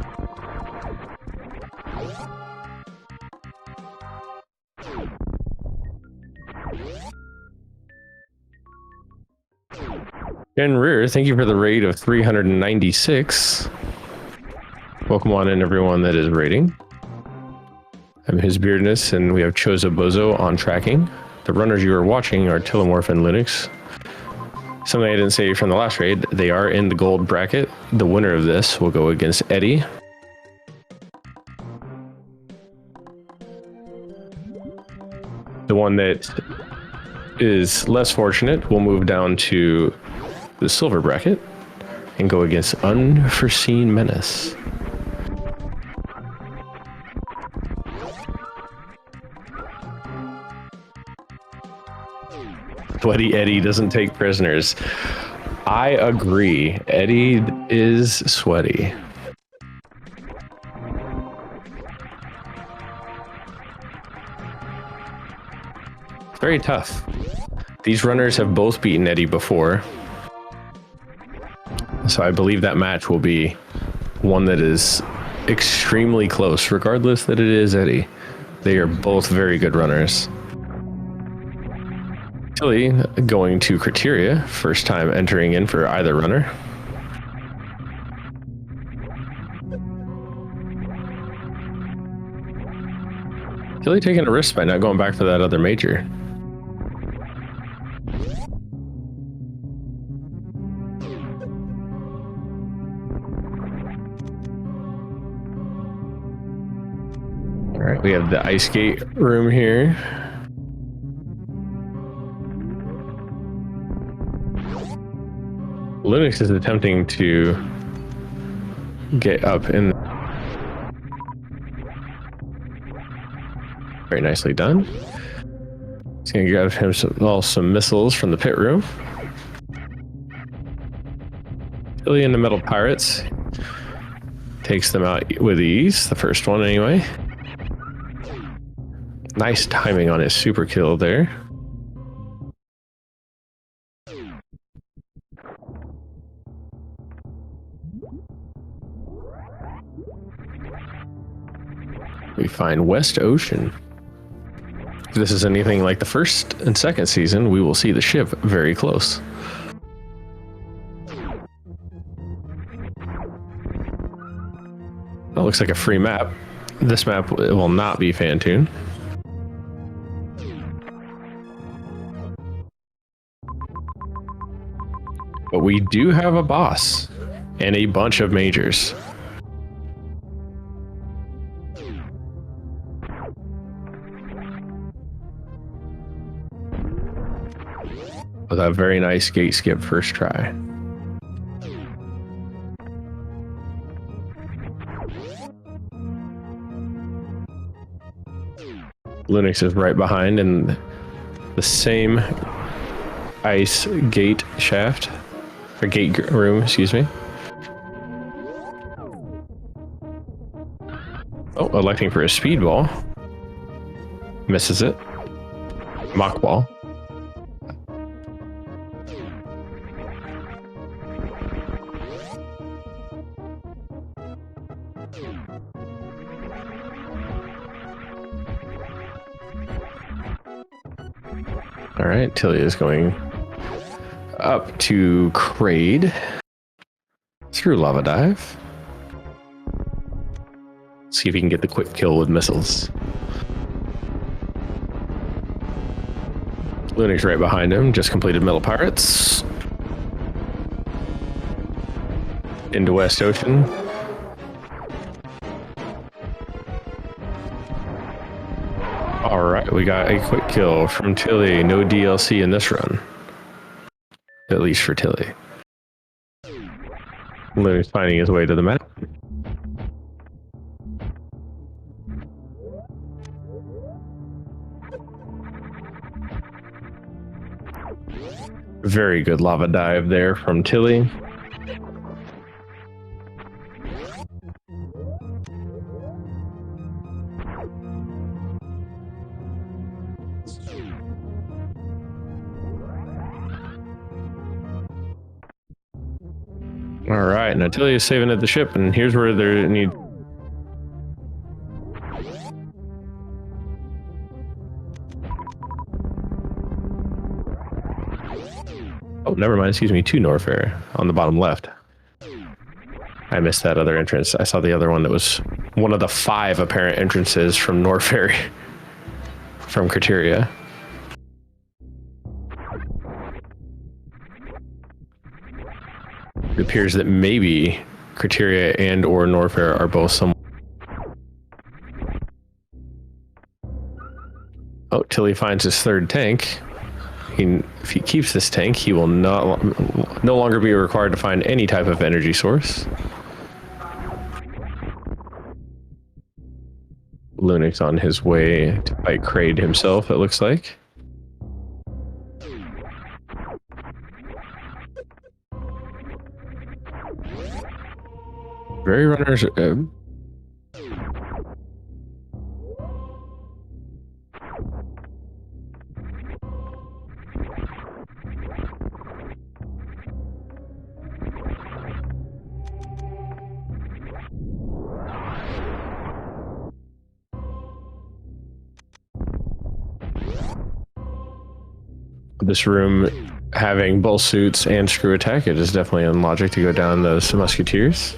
Jen Rear, thank you for the raid of 396. Welcome on in, everyone that is raiding. I'm His Beardness, and we have Choza Bozo on tracking. The runners you are watching are Tilimorf and Lunix. Something I didn't say from the last raid, they are in the gold bracket. The winner of this will go against Eddie. The one that is less fortunate will move down to the silver bracket and go against Unforeseen Menace. Sweaty Eddie doesn't take prisoners. I agree. Eddie is sweaty. It's very tough. These runners have both beaten Eddie before. So I believe that match will be one that is extremely close, regardless that it is Eddie. They are both very good runners. Tilly going to criteria, first time entering in for either runner. Tilly taking a risk by not going back for that other major. All right, we have the ice skate room here. Lunix is attempting to get up in. Very nicely done. He's going to grab him some missiles from the pit room. Tilly and the Metal Pirates takes them out with ease. The first one anyway. Nice timing on his super kill there. We find West Ocean. If this is anything like the first and second season, we will see the ship very close. That looks like a free map. This map will not be Fantoon. But we do have a boss and a bunch of majors. With a very nice gate skip first try. Lunix is right behind in the same ice gate shaft, or gate room, excuse me. Oh, electing for a speedball. Misses it. Mock ball. All right, Tilly is going up to Kraid through Lava Dive. See if he can get the quick kill with missiles. Lunix right behind him, just completed Metal Pirates. Into West Ocean. All right, we got a quick kill from Tilly. No DLC in this run. At least for Tilly. Lunix finding his way to the map. Very good lava dive there from Tilly. All right, now Tilly is saving at the ship, and here's where they need. Oh, never mind. Excuse me. To Norfair on the bottom left. I missed that other entrance. I saw the other one that was one of the 5 apparent entrances from Norfair from Criteria. It appears that maybe Criteria and or Norfair are both some. Oh, Tilly finds his 3rd tank. If he keeps this tank, he will no longer be required to find any type of energy source. Lunix on his way to fight Kraid himself, it looks like. Very runners. This room having both suits and screw attack, it is definitely unlogic to go down those musketeers.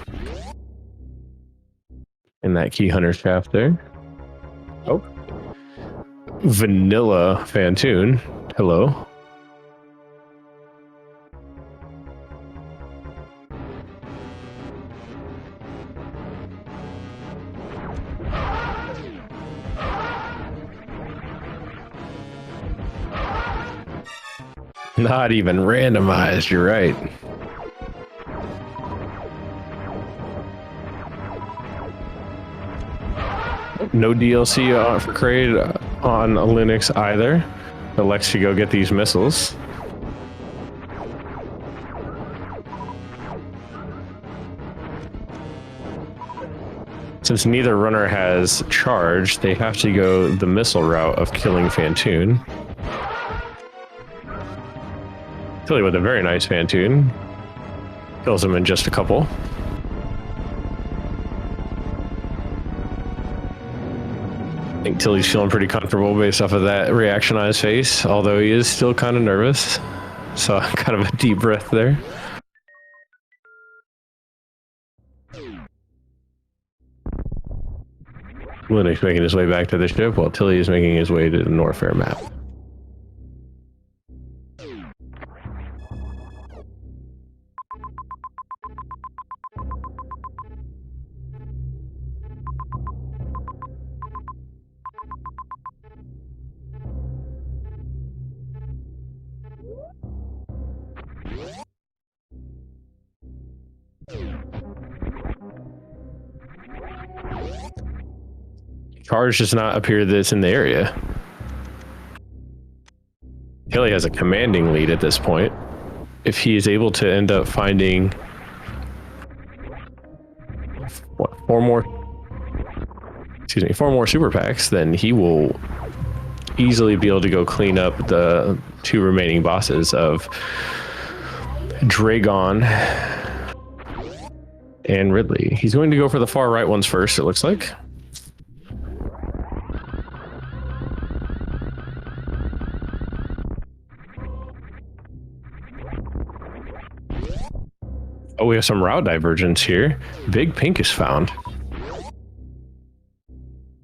In that key hunter shaft there. Oh. Vanilla Fantoon. Hello. Not even randomized, you're right. No DLC for Kraid on Lunix either. Elects to go get these missiles. Since neither runner has charge, they have to go the missile route of killing Fantoon. Tilly with a very nice Fantoon. Kills him in just a couple. I think Tilly's feeling pretty comfortable based off of that reaction on his face, although he is still kind of nervous. So kind of a deep breath there. Lunix making his way back to the ship while Tilly is making his way to the Norfair map. Charge does not appear that's in the area. Tilly has a commanding lead at this point. If he is able to end up finding four more super packs, then he will easily be able to go clean up the 2 remaining bosses of Dragon and Ridley. He's going to go for the far right ones first, it looks like. Oh, we have some route divergence here. Big Pink is found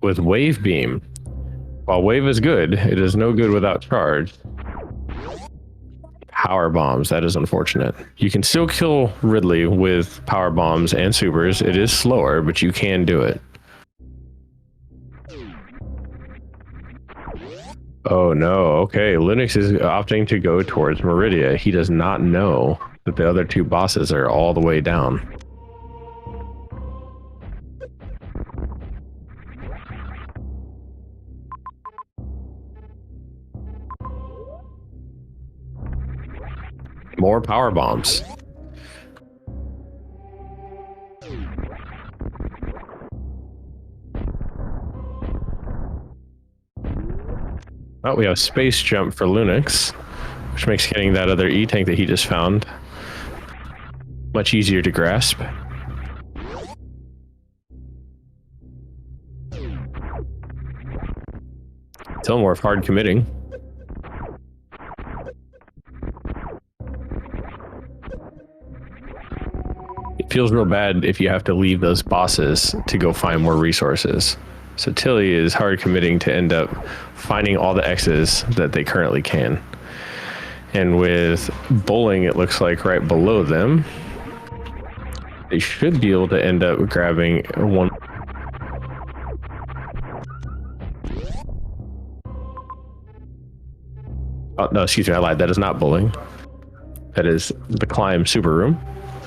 with Wave Beam. While Wave is good, it is no good without charge. Power Bombs, that is unfortunate. You can still kill Ridley with Power Bombs and Supers. It is slower, but you can do it. Oh no, okay. Lunix is opting to go towards Meridia. He does not know that the other 2 bosses are all the way down. More power bombs. Oh, we have space jump for Lunix, which makes getting that other E-tank that he just found much easier to grasp. Tilimorf hard committing. It feels real bad if you have to leave those bosses to go find more resources. So Tilly is hard committing to end up finding all the X's that they currently can. And with bowling, it looks like right below them, they should be able to end up grabbing one. Oh, no, excuse me, I lied. That is not bowling. That is the climb super room.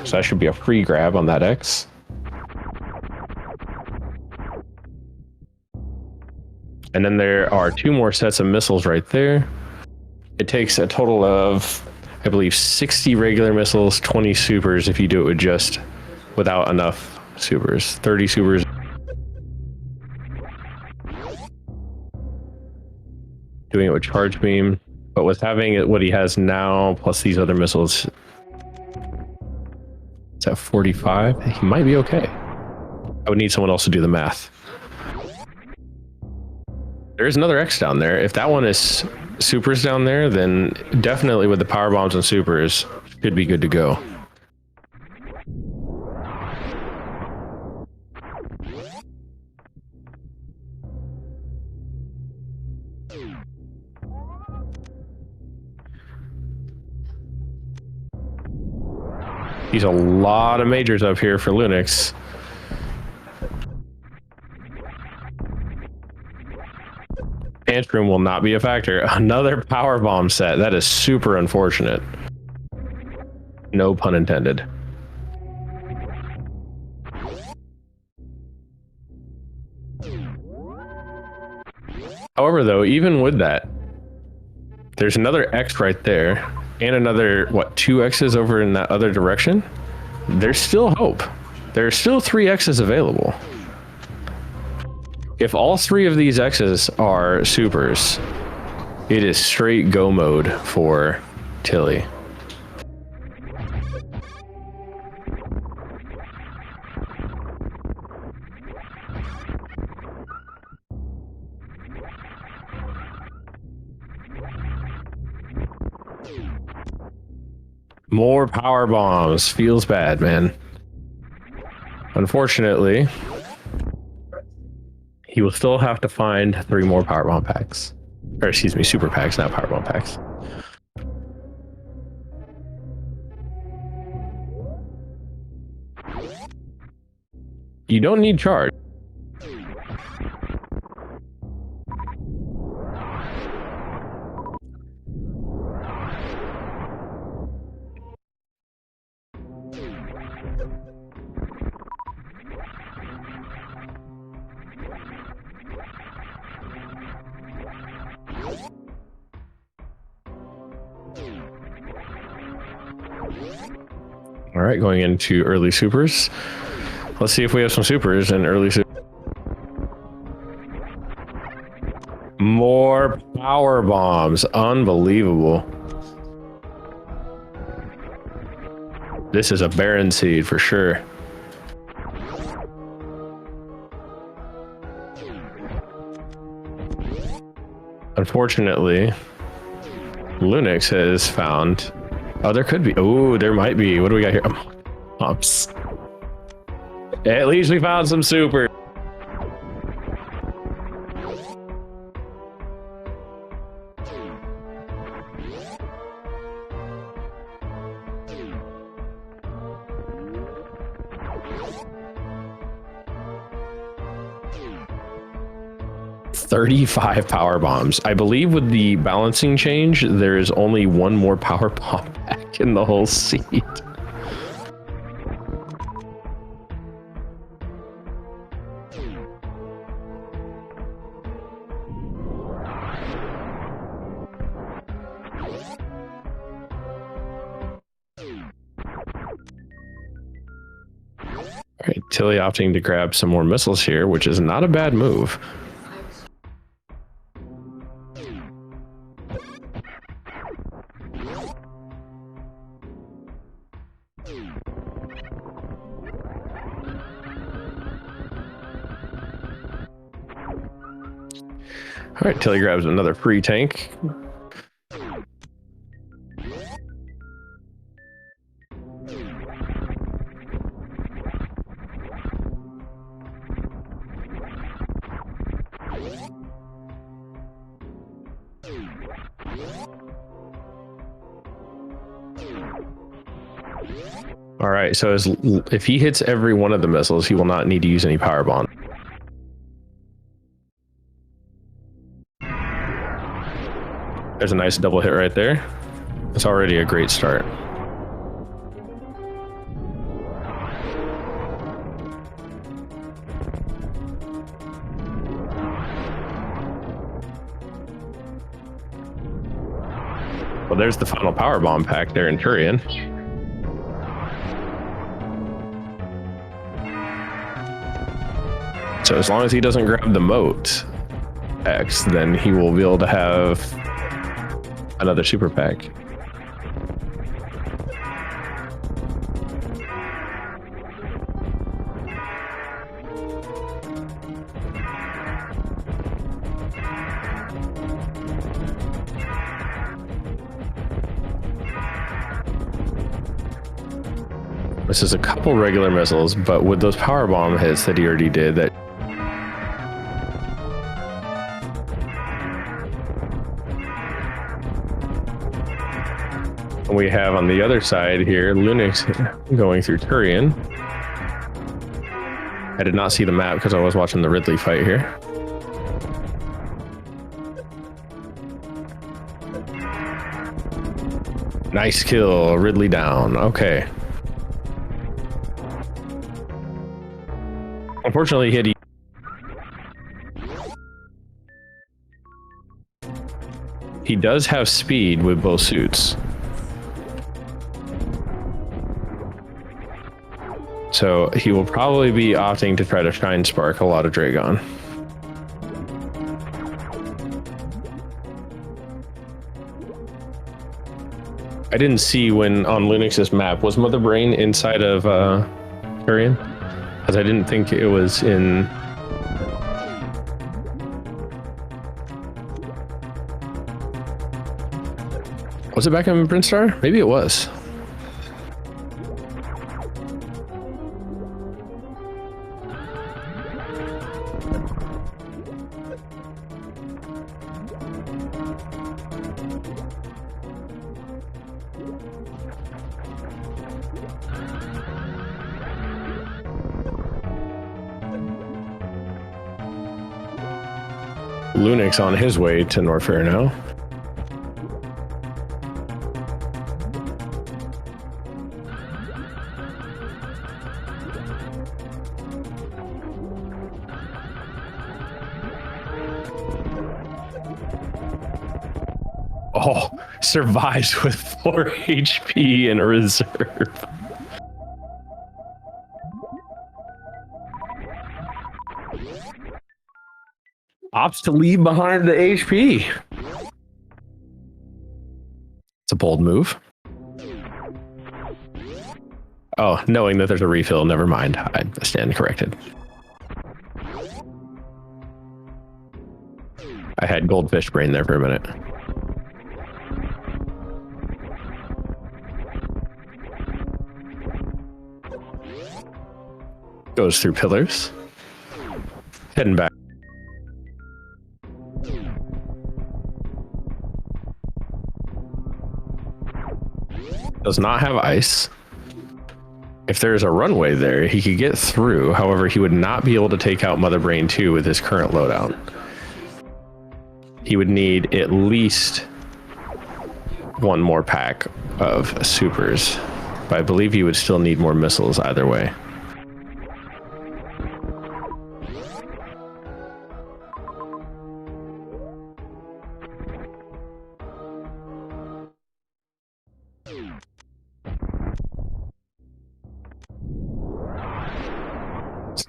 So that should be a free grab on that X. And then there are 2 more sets of missiles right there. It takes a total of, I believe, 60 regular missiles, 20 supers if you do it with just without enough supers. 30 supers. Doing it with charge beam, but with having it what he has now plus these other missiles, it's at 45. He might be okay. I would need someone else to do the math. There's another X down there. If that one is supers down there, then definitely with the power bombs and supers should be good to go. He's a lot of majors up here for Lunix. Tantrum will not be a factor. Another power bomb set. That is super unfortunate. No pun intended. However, though, even with that, there's another X right there, and another, what, 2 X's over in that other direction? There's still hope. There are still 3 X's available. If all 3 of these X's are supers, it is straight go mode for Tilly. More power bombs. Feels bad, man. Unfortunately, he will still have to find 3 more powerbomb packs. Or excuse me, super packs, not powerbomb packs. You don't need charge. All right, going into early supers. Let's see if we have some supers in early super. More power bombs. Unbelievable. This is a Baron seed for sure. Unfortunately, Lunix has found. Oh, there could be. Oh, there might be. What do we got here? Pumps. At least we found some super. $35 power bombs. I believe with the balancing change, there is only 1 more power bomb pack in the whole seed. All right, Tilly opting to grab some more missiles here, which is not a bad move. All right, Tilly grabs another free tank. All right, so if he hits every one of the missiles, he will not need to use any power bomb. There's a nice double hit right there. It's already a great start. Well, there's the final power bomb pack there in Turian. So as long as he doesn't grab the moat X, then he will be able to have another super pack. This is a couple regular missiles, but with those power bomb hits that he already did, that we have on the other side here, Lunix going through Turian. I did not see the map because I was watching the Ridley fight here. Nice kill, Ridley down. Okay. Unfortunately, he does have speed with both suits. So he will probably be opting to try to Shine Spark a lot of Dragon. I didn't see when on Lunix's map, was Mother Brain inside of Turian? Because I didn't think it was in... Was it back in Brinstar? Maybe it was. Lunix on his way to Norfair now. Oh, survives with 4 HP in a reserve. Opts to leave behind the HP. It's a bold move. Oh, knowing that there's a refill, never mind. I stand corrected. I had goldfish brain there for a minute. Goes through pillars. Heading back. Does not have ice. If there's a runway there, he could get through. However, he would not be able to take out Mother Brain 2 with his current loadout. He would need at least one more pack of supers, but I believe he would still need more missiles either way.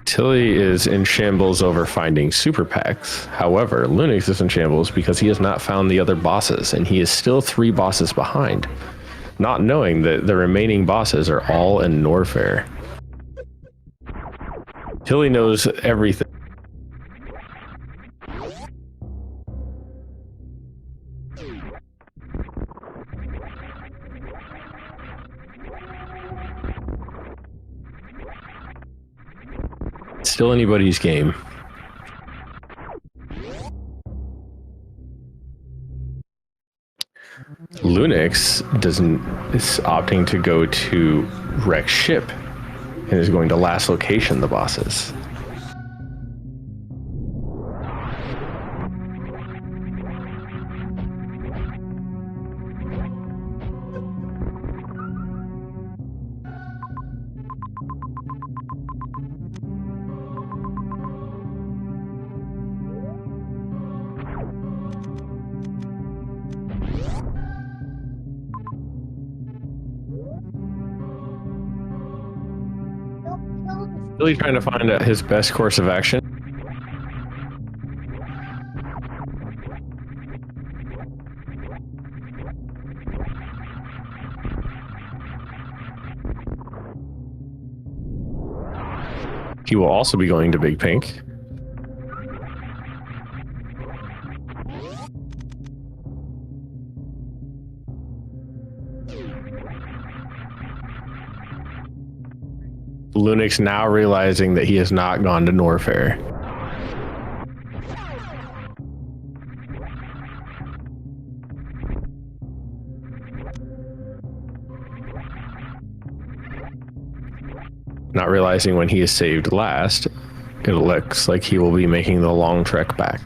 Tilly is in shambles over finding super packs. However, Lunix is in shambles because he has not found the other bosses, and he is still 3 bosses behind, not knowing that the remaining bosses are all in Norfair. Tilly knows everything. Still anybody's game. Lunix is opting to go to wreck ship and is going to last location the bosses. Really trying to find out his best course of action. He will also be going to Big Pink. Lunix now realizing that he has not gone to Norfair. Not realizing when he is saved last, it looks like he will be making the long trek back.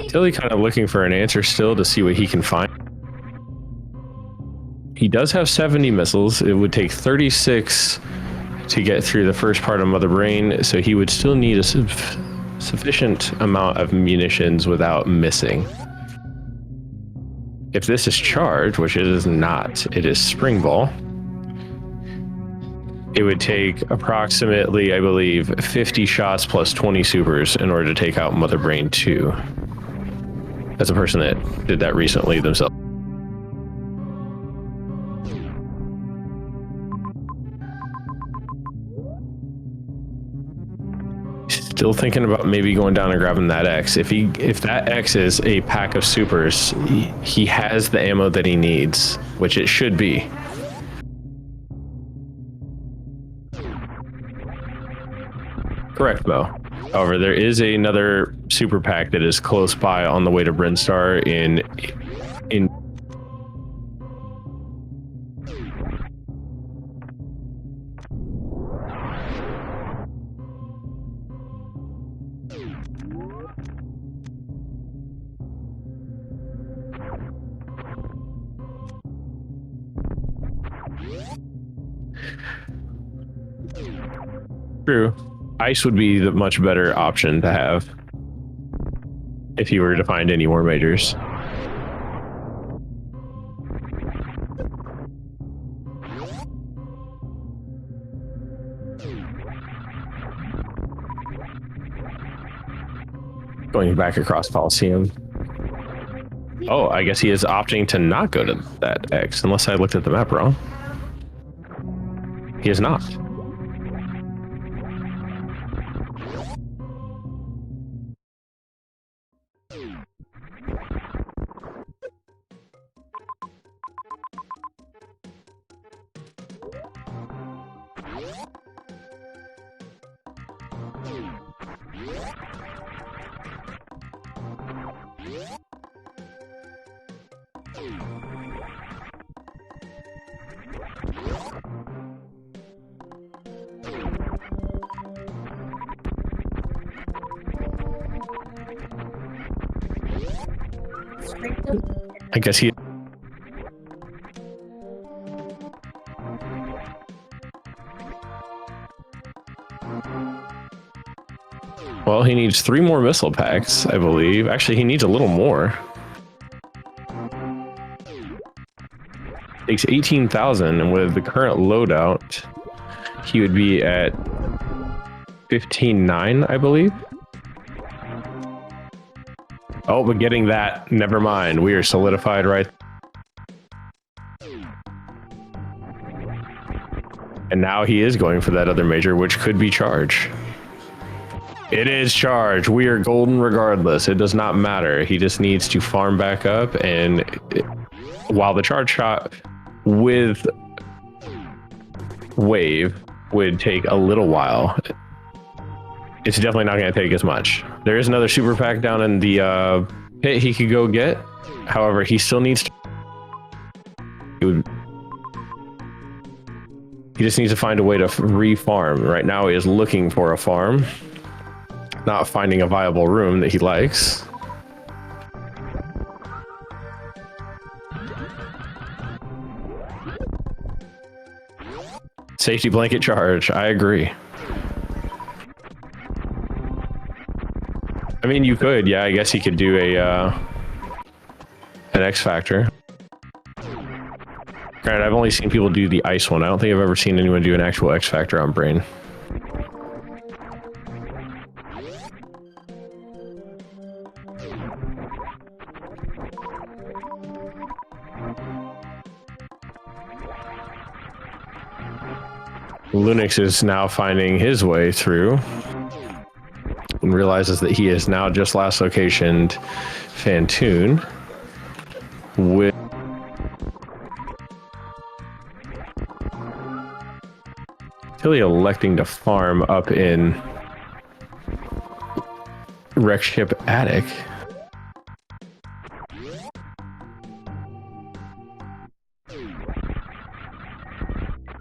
Tilly kind of looking for an answer still to see what he can find. He does have 70 missiles. It would take 36 to get through the first part of Mother Brain, so he would still need a sufficient amount of munitions without missing. If this is charged, which it is not, it is Spring Ball. It would take approximately, I believe, 50 shots plus 20 supers in order to take out Mother Brain 2. As a person that did that recently themselves. Still thinking about maybe going down and grabbing that X. If that X is a pack of supers, he has the ammo that he needs, which it should be. Correct, Mo. However, there is another super pack that is close by on the way to Brinstar in True. Ice would be the much better option to have if you were to find any more majors. Going back across Coliseum. Oh, I guess he is opting to not go to that X, unless I looked at the map wrong. He is not. I guess he... Well, he needs 3 more missile packs, I believe. Actually, he needs a little more. Takes 18,000, and with the current loadout, he would be at 15,900, I believe. Oh, but getting that, never mind. We are solidified right. And now he is going for that other major, which could be charge. It is charge. We are golden regardless. It does not matter. He just needs to farm back up, and while the charge shot with wave would take a little while, it's definitely not going to take as much. There is another super pack down in the pit he could go get. However, he still needs to... He just needs to find a way to re-farm. Right now he is looking for a farm, not finding a viable room that he likes. Safety blanket charge, I agree. I mean, you could, yeah, I guess he could do a an X Factor. Granted, I've only seen people do the ice one. I don't think I've ever seen anyone do an actual X Factor on Brain. Lunix is now finding his way through and realizes that he is now just last locationed Fantoon with Tilly electing to farm up in Wreck Ship Attic.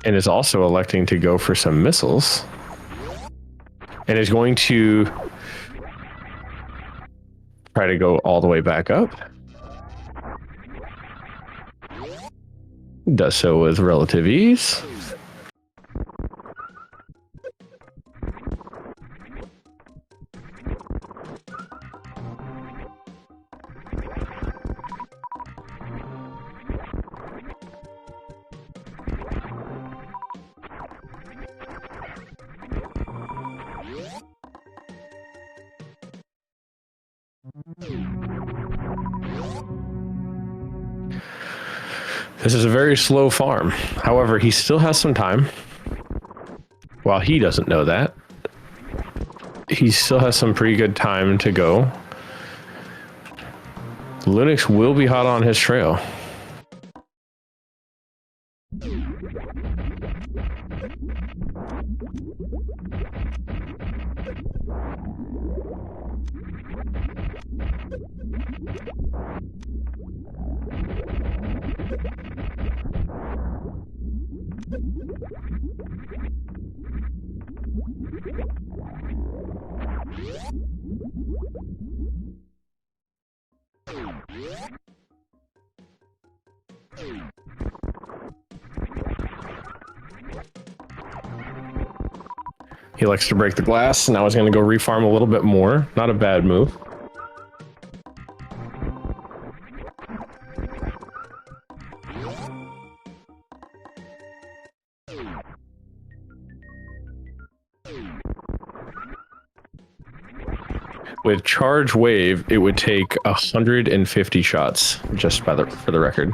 And is also electing to go for some missiles. And is going to try to go all the way back up. Does so with relative ease. This is a very slow farm. However, he still has some time. While he doesn't know that, he still has some pretty good time to go. Lunix will be hot on his trail. He likes to break the glass. Now he's going to go refarm a little bit more. Not a bad move. With charge wave, it would take 150 shots, just for the record.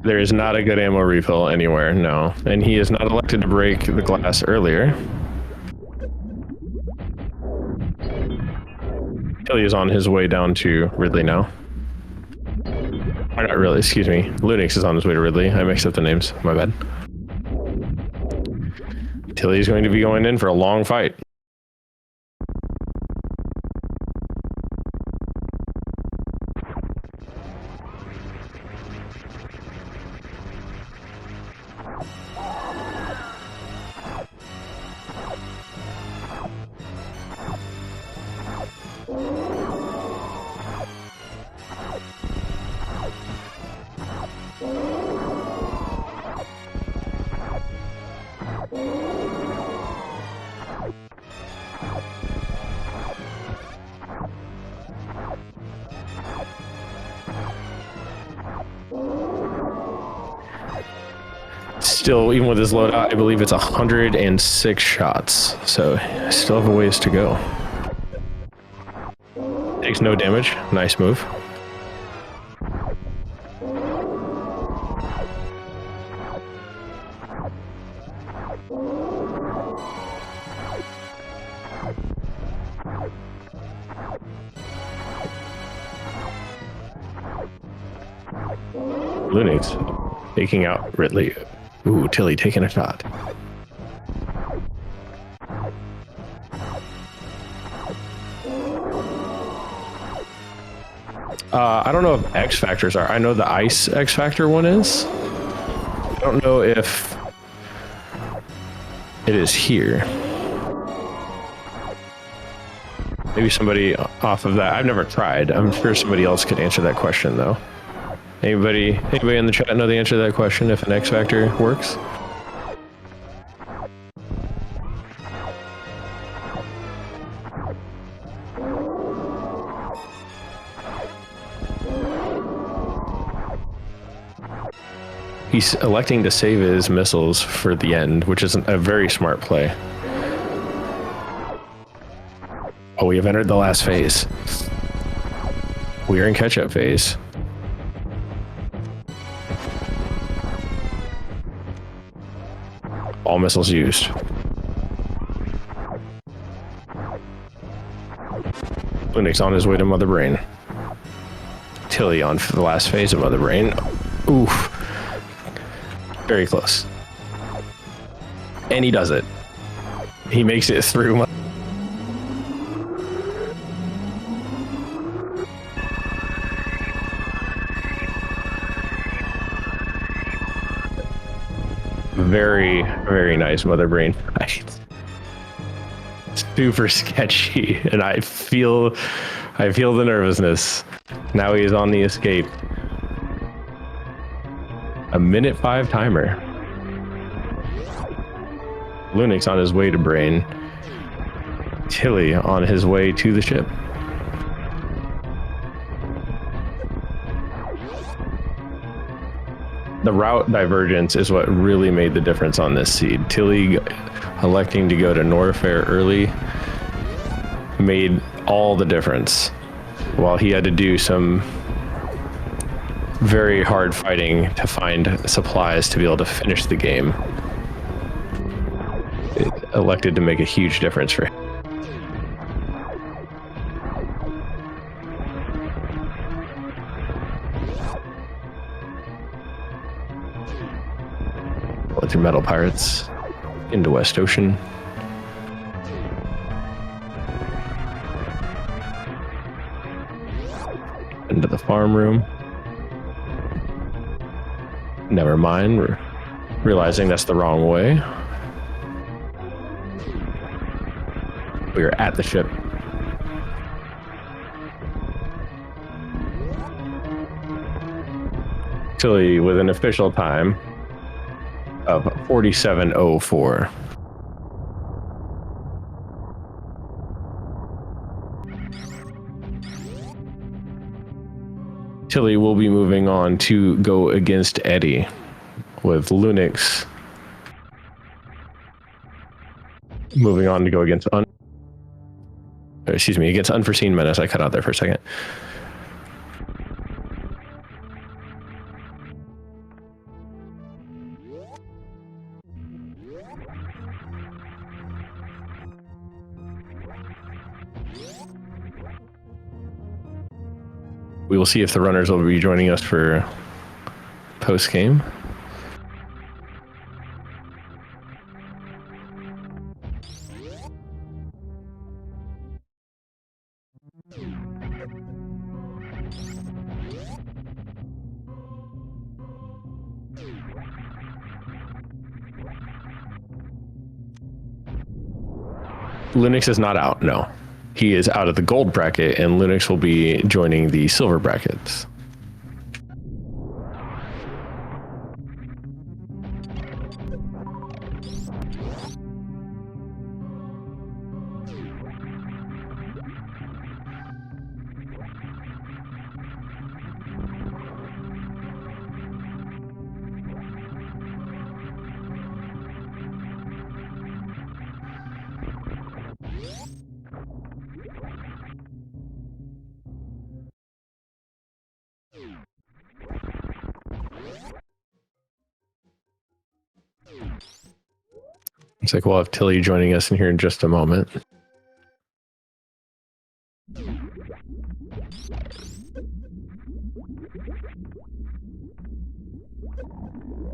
There is not a good ammo refill anywhere, no. And he is not elected to break the glass earlier. Tilly is on his way down to Ridley now. Or not really, excuse me. Lunix is on his way to Ridley. I mixed up the names, my bad. Tilly is going to be going in for a long fight. Still, even with his loadout, I believe it's 106 shots, so I still have a ways to go. Takes no damage. Nice move. Lunix taking out Ridley. Ooh, Tilly taking a shot. I don't know if X factors are. I know the ice X factor one is. I don't know if it is here. Maybe somebody off of that. I've never tried. I'm sure somebody else could answer that question though. Anybody in the chat know the answer to that question if an X factor works? He's electing to save his missiles for the end, which is a very smart play. Oh, we have entered the last phase. We are in catch-up phase. All missiles used. Lunix on his way to Mother Brain. Tilly on for the last phase of Mother Brain. Oof. Very close. And he does it. He makes it through. Very, very nice Mother Brain fight. Super sketchy, and I feel the nervousness. Now he is on the escape. A 1:05 timer. Lunix on his way to Brain. Tilly on his way to the ship. The route divergence is what really made the difference on this seed. Tilly electing to go to Norfair early made all the difference, while he had to do some very hard fighting to find supplies to be able to finish the game. It elected to make a huge difference for him. Through Metal Pirates into West Ocean. Into the farm room. Never mind. We're realizing that's the wrong way. We are at the ship. Actually, with an official time of 47:04. Tilly will be moving on to go against Eddie with Lunix moving on to go against against Unforeseen Menace. I cut out there for a second. We will see if the runners will be joining us for post-game. Lunix is not out, no. He is out of the gold bracket, and Lunix will be joining the silver brackets. Looks like we'll have Tilly joining us in here in just a moment.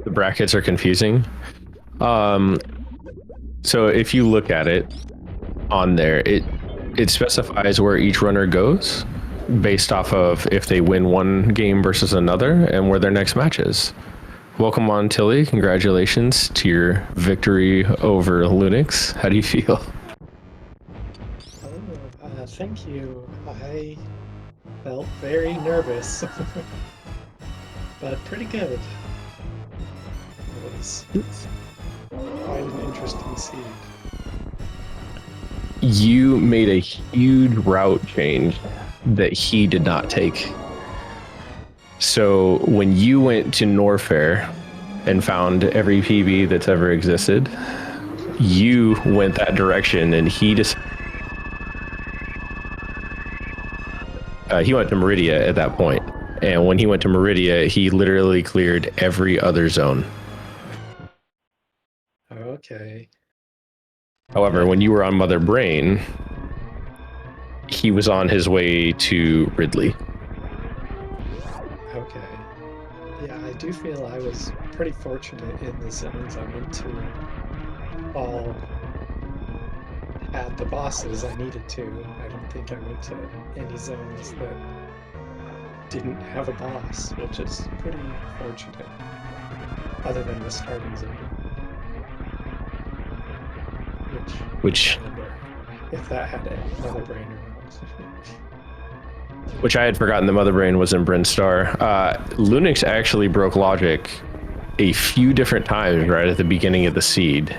The brackets are confusing. So if you look at it on there, it specifies where each runner goes based off of if they win one game versus another and where their next match is. Welcome on, Tilly. Congratulations to your victory over Lunix. How do you feel? Thank you. I felt very nervous, but pretty good. It was quite an interesting seed. You made a huge route change that he did not take. So when you went to Norfair and found every PB that's ever existed, you went that direction, and he went to Meridia at that point. And when he went to Meridia, he literally cleared every other zone. Okay. However, when you were on Mother Brain, he was on his way to Ridley. Okay. Yeah, I do feel I was pretty fortunate in the zones I went to. All had the bosses I needed to. I don't think I went to any zones that didn't have a boss, which is pretty fortunate. Other than the starting zone. Which I don't remember if that had Mother Brain or not. Which I had forgotten the Mother Brain was in Brinstar. Lunix actually broke logic a few different times right at the beginning of the seed.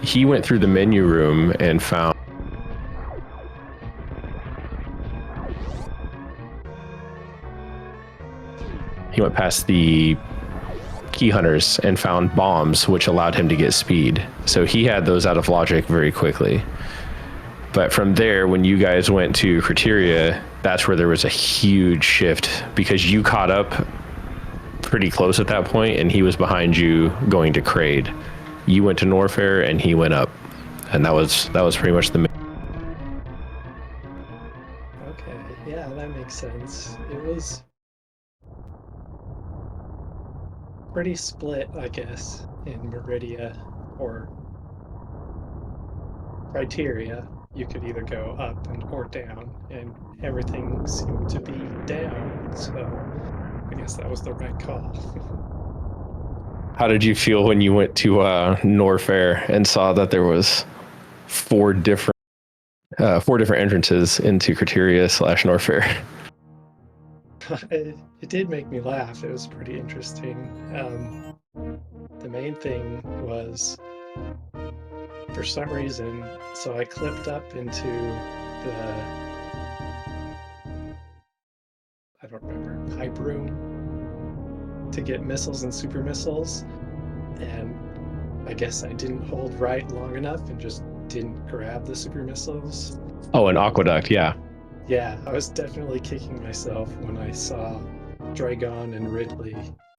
He went through the menu room and found he went past the key hunters and found bombs, which allowed him to get speed. So he had those out of logic very quickly. But from there, when you guys went to Criteria, that's where there was a huge shift, because you caught up pretty close at that point, and he was behind you going to Kraid. You went to Norfair, and he went up, and that was pretty much the. Okay, yeah, that makes sense. It was pretty split, I guess, in Meridia or Criteria. You could either go up or down, and everything seemed to be down, so I guess that was the right call. How did you feel when you went to Norfair and saw that there was four different entrances into Criteria / Norfair? It did make me laugh. It was pretty interesting. The main thing was, for some reason, so I clipped up into I don't remember, hype room to get missiles and super missiles, and I guess I didn't hold right long enough and just didn't grab the super missiles. Oh, an aqueduct, yeah. Yeah, I was definitely kicking myself when I saw Dragon and Ridley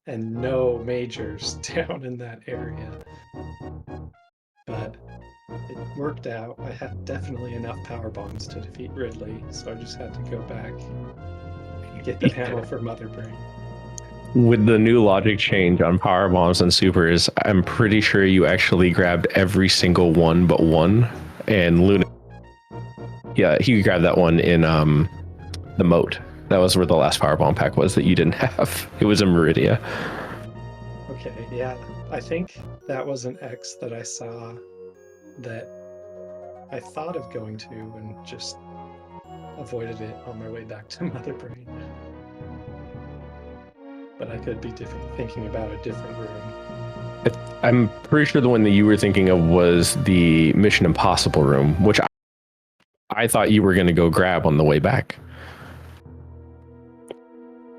and no majors down in that area. But it worked out. I had definitely enough power bombs to defeat Ridley, so I just had to go back and get the ammo for Mother Brain. With the new logic change on power bombs and supers, I'm pretty sure you actually grabbed every single one but one. And Lunix, yeah, he grabbed that one in the moat. That was where the last power bomb pack was that you didn't have. It was in Meridia. Okay, yeah. I think that was an X that I saw that I thought of going to and just avoided it on my way back to Mother Brain. But I could be thinking about a different room. I'm pretty sure the one that you were thinking of was the Mission Impossible room, which I thought you were going to go grab on the way back.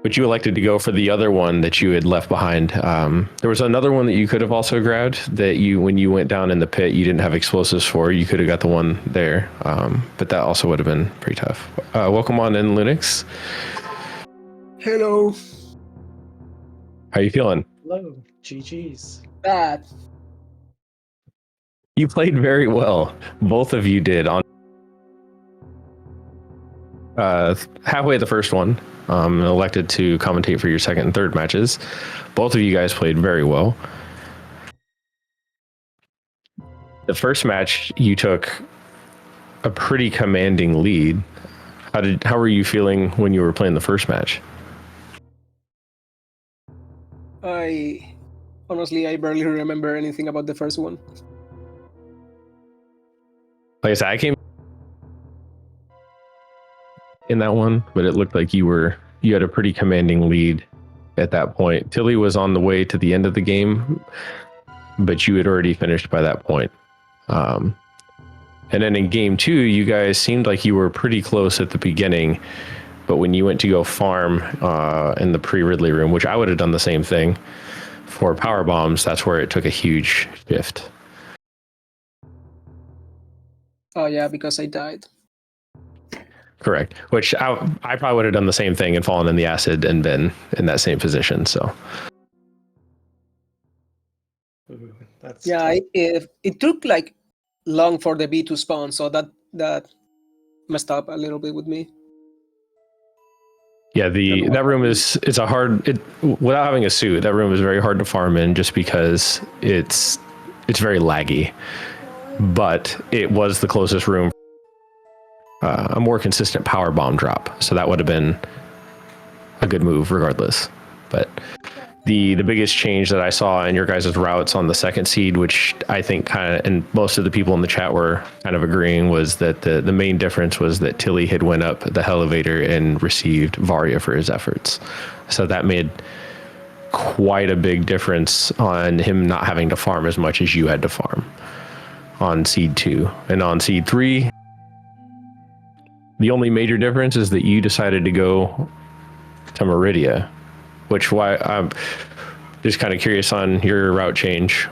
But you elected to go for the other one that you had left behind. There was another one that you could have also grabbed that when you went down in the pit, you didn't have explosives for. You could have got the one there, but that also would have been pretty tough. Welcome on in, Lunix. Hello. How you feeling? Hello, GG's. Bad. You played very well. Both of you did on halfway the first one. Elected to commentate for your second and third matches. Both of you guys played very well. The first match, you took a pretty commanding lead. How were you feeling when you were playing the first match? Honestly, I barely remember anything about the first one. Like I said, I came in that one, but it looked like you had a pretty commanding lead at that point. Tilly was on the way to the end of the game, but you had already finished by that point. And then in game 2, you guys seemed like you were pretty close at the beginning, but when you went to go farm in the pre-Ridley room, which I would have done the same thing for power bombs, that's where it took a huge shift. Oh yeah, because I died. Correct. Which I probably would have done the same thing and fallen in the acid and been in that same position. So. Ooh, that's Yeah, tough. it took like long for the bee to spawn, so that messed up a little bit with me. Yeah, that room it's a hard without having a suit. That room is very hard to farm in just because it's very laggy. But it was the closest room. A more consistent power bomb drop, so that would have been a good move regardless. But the biggest change that I saw in your guys' routes on the second seed, which I think kind of, and most of the people in the chat were kind of agreeing, was that the main difference was that Tilly had went up the elevator and received Varia for his efforts. So that made quite a big difference on him not having to farm as much as you had to farm on seed 2. And on seed 3, the only major difference is that you decided to go to Meridia, which why I'm just kind of curious on your route change.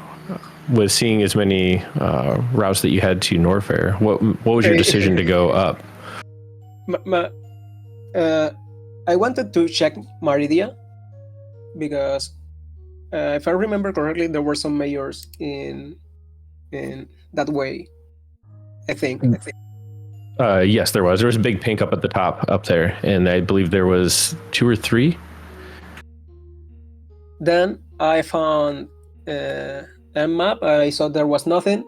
With seeing as many routes that you had to Norfair, what was your decision to go up? I wanted to check Meridia because if I remember correctly, there were some mayors in that way. I think. Yes, there was. There was a big pink up at the top up there, and I believe there was 2 or 3. Then I found a map. I saw there was nothing,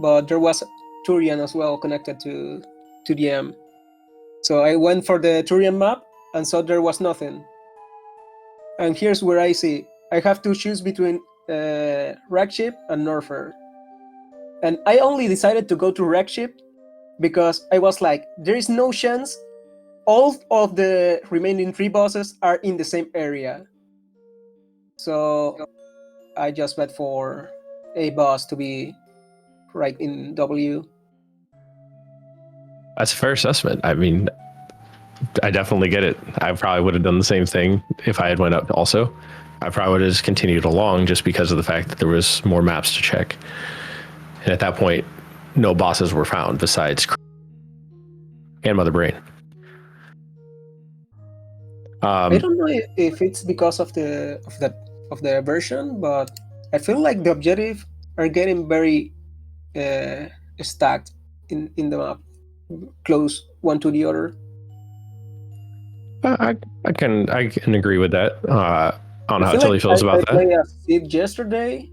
but there was Turian as well connected to the M. So I went for the Turian map and saw there was nothing. And here's where I see I have to choose between Ragship and Norfer. And I only decided to go to Ragship because I was like, there is no chance all of the remaining 3 bosses are in the same area. So I just bet for a boss to be right in W. That's a fair assessment. I mean, I definitely get it. I probably would have done the same thing if I had went up also. I probably would have just continued along just because of the fact that there was more maps to check. And at that point, no bosses were found besides and Mother Brain. I don't know if it's because of the version, but I feel like the objectives are getting very stacked in the map, close one to the other. I can agree with that. On how feel Tilly like feels about I that. played a Seed yesterday,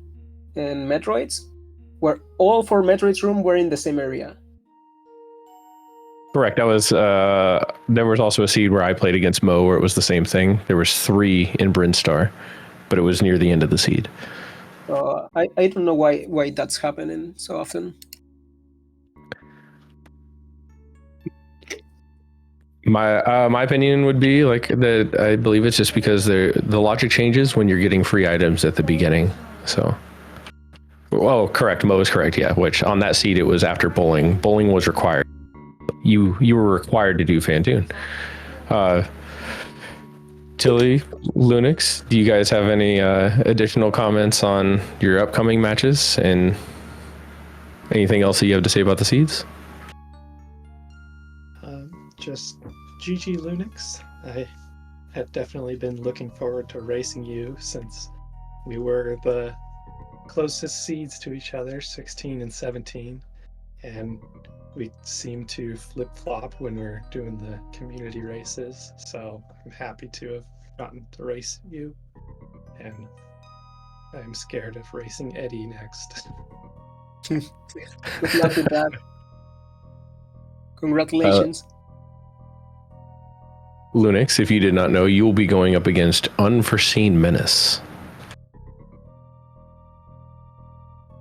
and Metroids, where all 4 Metroids room were in the same area. Correct. That was there was also a seed where I played against Mo where it was the same thing. There was 3 in Brinstar, but it was near the end of the seed. I don't know why that's happening so often. My opinion would be like that. I believe it's just because the logic changes when you're getting free items at the beginning. So, well, correct. Mo is correct. Yeah, which on that seed it was after bowling. Bowling was required. You were required to do Fantoon. Tilly, Lunix, do you guys have any additional comments on your upcoming matches and anything else that you have to say about the seeds? Just GG Lunix. I have definitely been looking forward to racing you since we were the closest seeds to each other, 16 and 17, and we seem to flip-flop when we're doing the community races, so I'm happy to have gotten to race you, and I'm scared of racing Eddie next. Good luck with that. Congratulations. Lunix, if you did not know, you will be going up against Unforeseen Menace.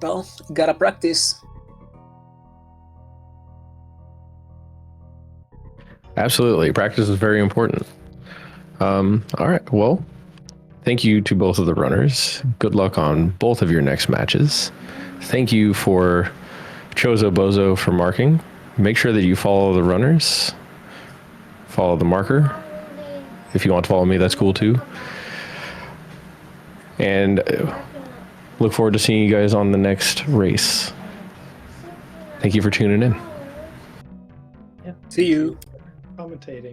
Well, gotta practice. Absolutely. Practice is very important. All right. Well, thank you to both of the runners. Good luck on both of your next matches. Thank you for Chozo Bozo for marking. Make sure that you follow the runners. Follow the marker. If you want to follow me, that's cool too. And look forward to seeing you guys on the next race. Thank you for tuning in. Yeah. See you. Commentating.